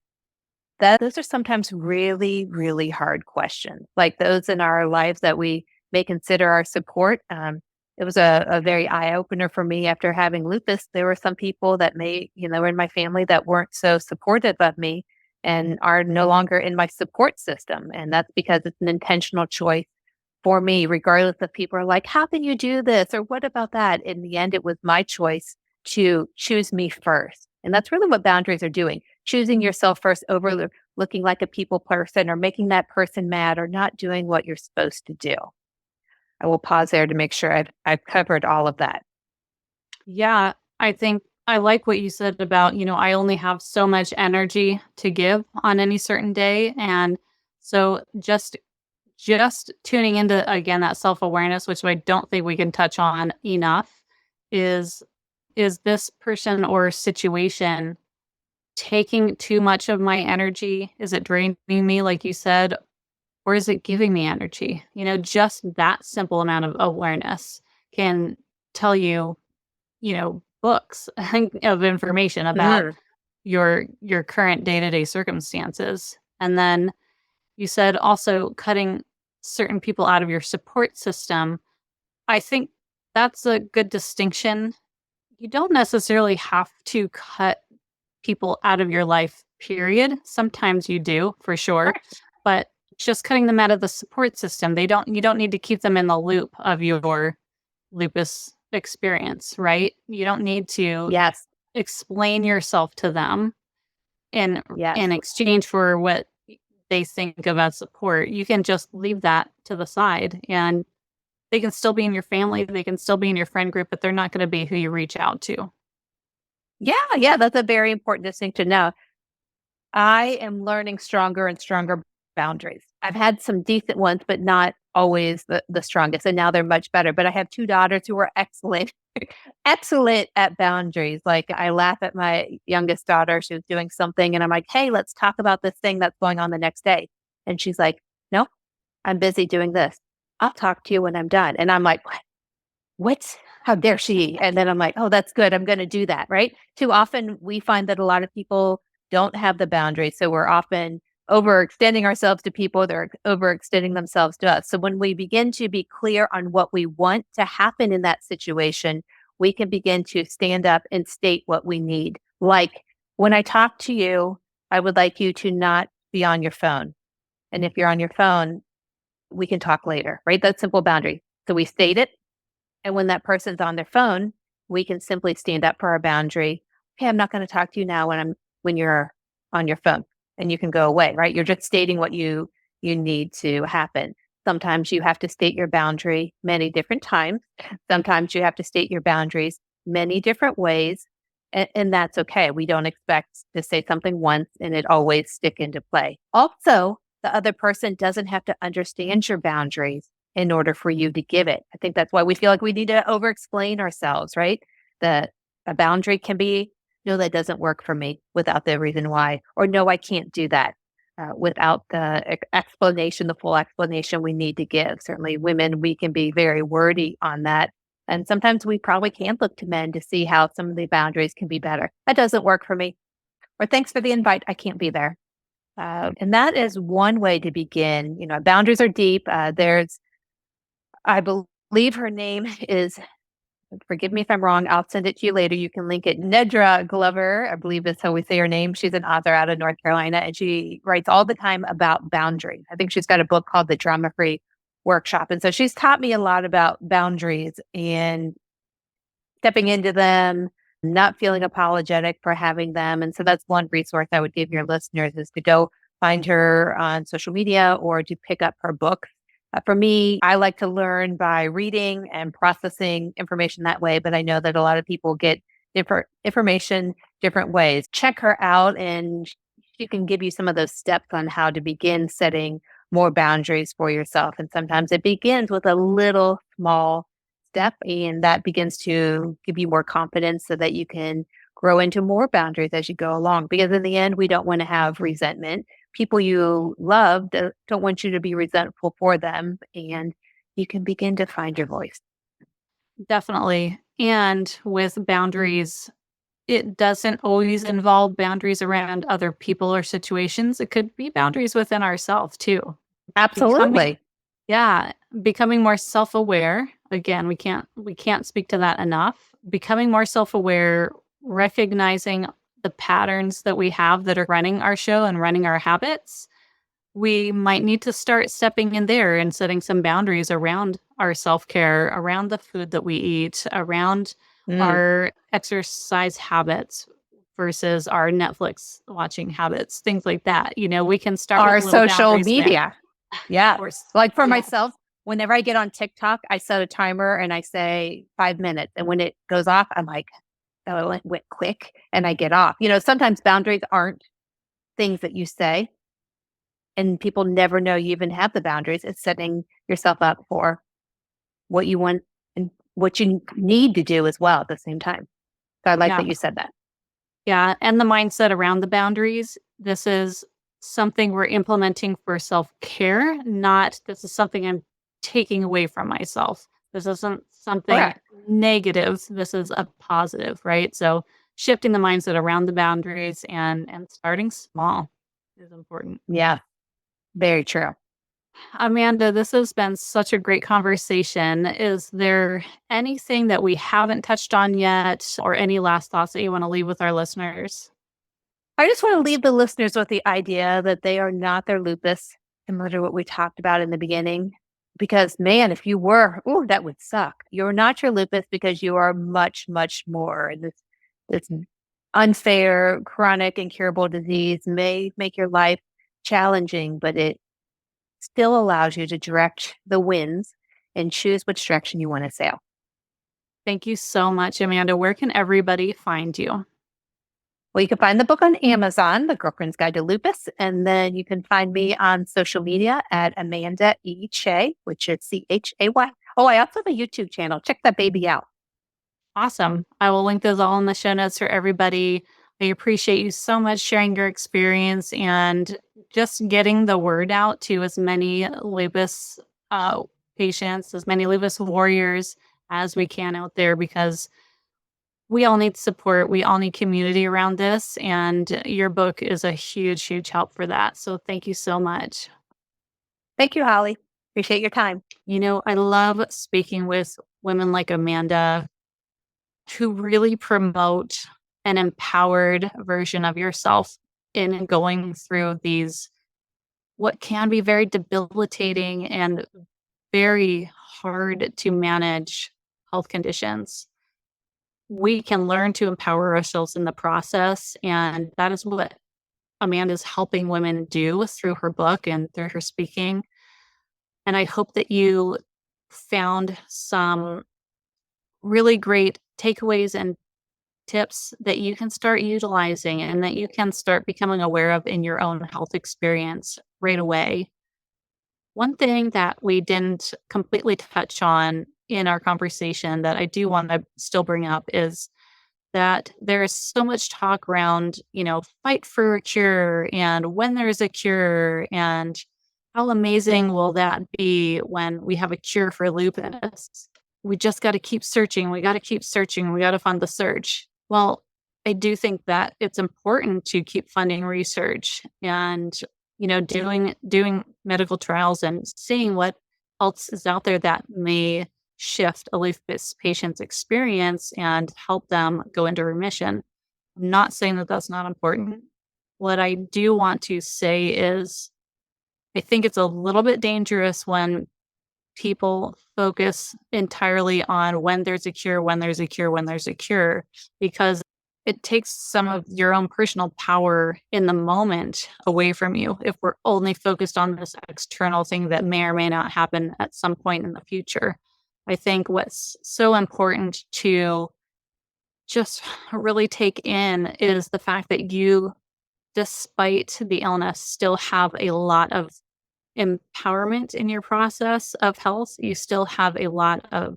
those are sometimes really, really hard questions, like those in our lives that we may consider our support. It was a very eye opener for me after having lupus. There were some people that were in my family that weren't so supportive of me and are no longer in my support system. And that's because it's an intentional choice for me, regardless of people are like, how can you do this? Or what about that? In the end, it was my choice to choose me first. And that's really what boundaries are doing, choosing yourself first over looking like a people person or making that person mad or not doing what you're supposed to do. I will pause there to make sure I've covered all of that. Yeah, I think I like what you said about, I only have so much energy to give on any certain day. And so just tuning into, again, that self-awareness, which I don't think we can touch on enough, is this person or situation taking too much of my energy? Is it draining me, like you said, or is it giving me energy? Just that simple amount of awareness can tell you, books of information about Mhm. your current day-to-day circumstances. And then you said also cutting certain people out of your support system. I think that's a good distinction. You don't necessarily have to cut people out of your life, period. Sometimes you do, for sure, Right. but just cutting them out of the support system, you don't need to keep them in the loop of your lupus experience, right? You don't need to Yes. explain yourself to them in Yes. exchange for what they think about support. You can just leave that to the side, and they can still be in your family, they can still be in your friend group, but they're not gonna be who you reach out to. Yeah. Yeah. That's a very important distinction. Now, I am learning stronger and stronger boundaries. I've had some decent ones, but not always the strongest. And now they're much better. But I have two daughters who are excellent, excellent at boundaries. Like I laugh at my youngest daughter. She was doing something and I'm like, hey, let's talk about this thing that's going on the next day. And she's like, no, I'm busy doing this. I'll talk to you when I'm done. And I'm like, what? How dare she? And then I'm like, oh, that's good. I'm going to do that. Right. Too often we find that a lot of people don't have the boundaries. So we're often overextending ourselves to people that are overextending themselves to us. So when we begin to be clear on what we want to happen in that situation, we can begin to stand up and state what we need. Like when I talk to you, I would like you to not be on your phone. And if you're on your phone, we can talk later, right? That's simple boundary. So we state it, and when that person's on their phone, we can simply stand up for our boundary. Okay, I'm not going to talk to you now when you're on your phone, and you can go away, right? You're just stating what you need to happen. Sometimes you have to state your boundary many different times. Sometimes you have to state your boundaries many different ways. And that's okay. We don't expect to say something once and it always stick into play. Also, the other person doesn't have to understand your boundaries in order for you to give it. I think that's why we feel like we need to over explain ourselves, right? That a boundary can be, no, that doesn't work for me without the reason why, or no, I can't do that without the explanation, the full explanation we need to give. Certainly, women, we can be very wordy on that. And sometimes we probably can look to men to see how some of the boundaries can be better. That doesn't work for me. Or thanks for the invite. I can't be there. And that is one way to begin. Boundaries are deep. I believe her name is, forgive me if I'm wrong, I'll send it to you later. You can link it. Nedra Glover, I believe is how we say her name. She's an author out of North Carolina, and she writes all the time about boundaries. I think she's got a book called The Drama Free Workshop. And so she's taught me a lot about boundaries and stepping into them, not feeling apologetic for having them. And so that's one resource I would give your listeners is to go find her on social media or to pick up her book. For me, I like to learn by reading and processing information that way, but I know that a lot of people get different information different ways. Check her out and she can give you some of those steps on how to begin setting more boundaries for yourself. And sometimes it begins with a little small step, and that begins to give you more confidence so that you can grow into more boundaries as you go along. Because in the end, we don't want to have resentment. People you love don't want you to be resentful for them, and you can begin to find your voice. Definitely. And with boundaries, it doesn't always involve boundaries around other people or situations. It could be boundaries within ourselves too. Becoming Absolutely. Yeah, becoming more self-aware. Again, we can't speak to that enough. Becoming more self-aware, recognizing the patterns that we have that are running our show and running our habits. We might need to start stepping in there and setting some boundaries around our self-care, around the food that we eat, around Mm. our exercise habits versus our Netflix watching habits, things like that. We can start with Our little social boundaries there. media. Yeah. Or s Like for Yeah, myself, whenever I get on TikTok, I set a timer and I say 5 minutes. And when it goes off, I'm like, oh, it went quick and I get off. Sometimes boundaries aren't things that you say and people never know you even have the boundaries. It's setting yourself up for what you want and what you need to do as well at the same time. So I like yeah. that you said that. Yeah, and the mindset around the boundaries, this is something we're implementing for self-care, not this is something I'm taking away from myself. This isn't something Correct. negative. This is a positive, right? So shifting the mindset around the boundaries and starting small is important. Yeah. Very true. Amanda, this has been such a great conversation. Is there anything that we haven't touched on yet or any last thoughts that you want to leave with our listeners? I just want to leave the listeners with the idea that they are not their lupus, similar to what we talked about in the beginning. Because, man, if you were, oh, that would suck. You're not your lupus because you are much, much more. And this unfair, chronic, incurable disease may make your life challenging, but it still allows you to direct the winds and choose which direction you want to sail. Thank you so much, Amanda. Where can everybody find you? Well, you can find the book on Amazon, The Girlfriend's Guide to Lupus. And then you can find me on social media at Amanda E. Chay, which is Chay. Oh, I also have a YouTube channel. Check that baby out. Awesome. I will link those all in the show notes for everybody. I appreciate you so much sharing your experience and just getting the word out to as many lupus uh, patients, as many lupus warriors as we can out there because we all need support. We all need community around this. And your book is a huge, huge help for that. So thank you so much. Thank you, Holly. Appreciate your time. I love speaking with women like Amanda who really promote an empowered version of yourself in going through these, what can be very debilitating and very hard to manage health conditions. We can learn to empower ourselves in the process. And that is what Amanda's helping women do through her book and through her speaking. And I hope that you found some really great takeaways and tips that you can start utilizing and that you can start becoming aware of in your own health experience right away. One thing that we didn't completely touch on in our conversation that I do want to still bring up is that there is so much talk around, fight for a cure and when there's a cure and how amazing will that be when we have a cure for lupus. We just got to keep searching. We got to keep searching. We got to fund the search. Well, I do think that it's important to keep funding research and, doing medical trials and seeing what else is out there that may shift a lupus patient's experience and help them go into remission. I'm not saying that that's not important. What I do want to say is I think it's a little bit dangerous when people focus entirely on when there's a cure, when there's a cure, when there's a cure, because it takes some of your own personal power in the moment away from you if we're only focused on this external thing that may or may not happen at some point in the future. I think what's so important to just really take in is the fact that you, despite the illness, still have a lot of empowerment in your process of health. You still have a lot of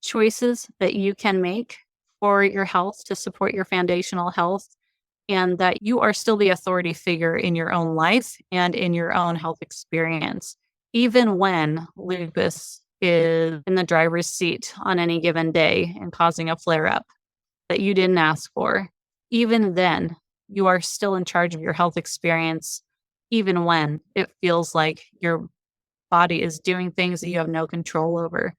choices that you can make for your health to support your foundational health, and that you are still the authority figure in your own life and in your own health experience, even when lupus is in the driver's seat on any given day and causing a flare up that you didn't ask for. Even then, you are still in charge of your health experience, even when it feels like your body is doing things that you have no control over.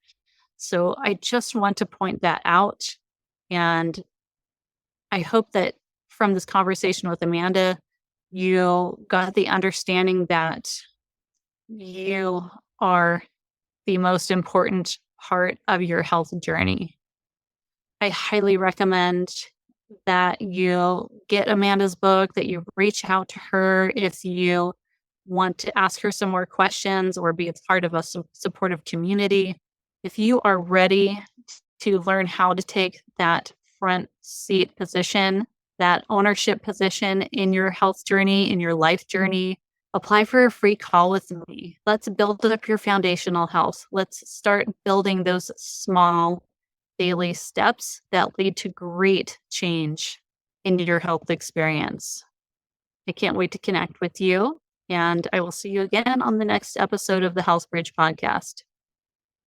So I just want to point that out. And I hope that from this conversation with Amanda, you got the understanding that you are the most important part of your health journey. I highly recommend that you get Amanda's book, that you reach out to her if you want to ask her some more questions or be a part of a supportive community. If you are ready to learn how to take that front seat position, that ownership position in your health journey, in your life journey, apply for a free call with me. Let's build up your foundational health. Let's start building those small daily steps that lead to great change in your health experience. I can't wait to connect with you, and I will see you again on the next episode of the Health Bridge podcast.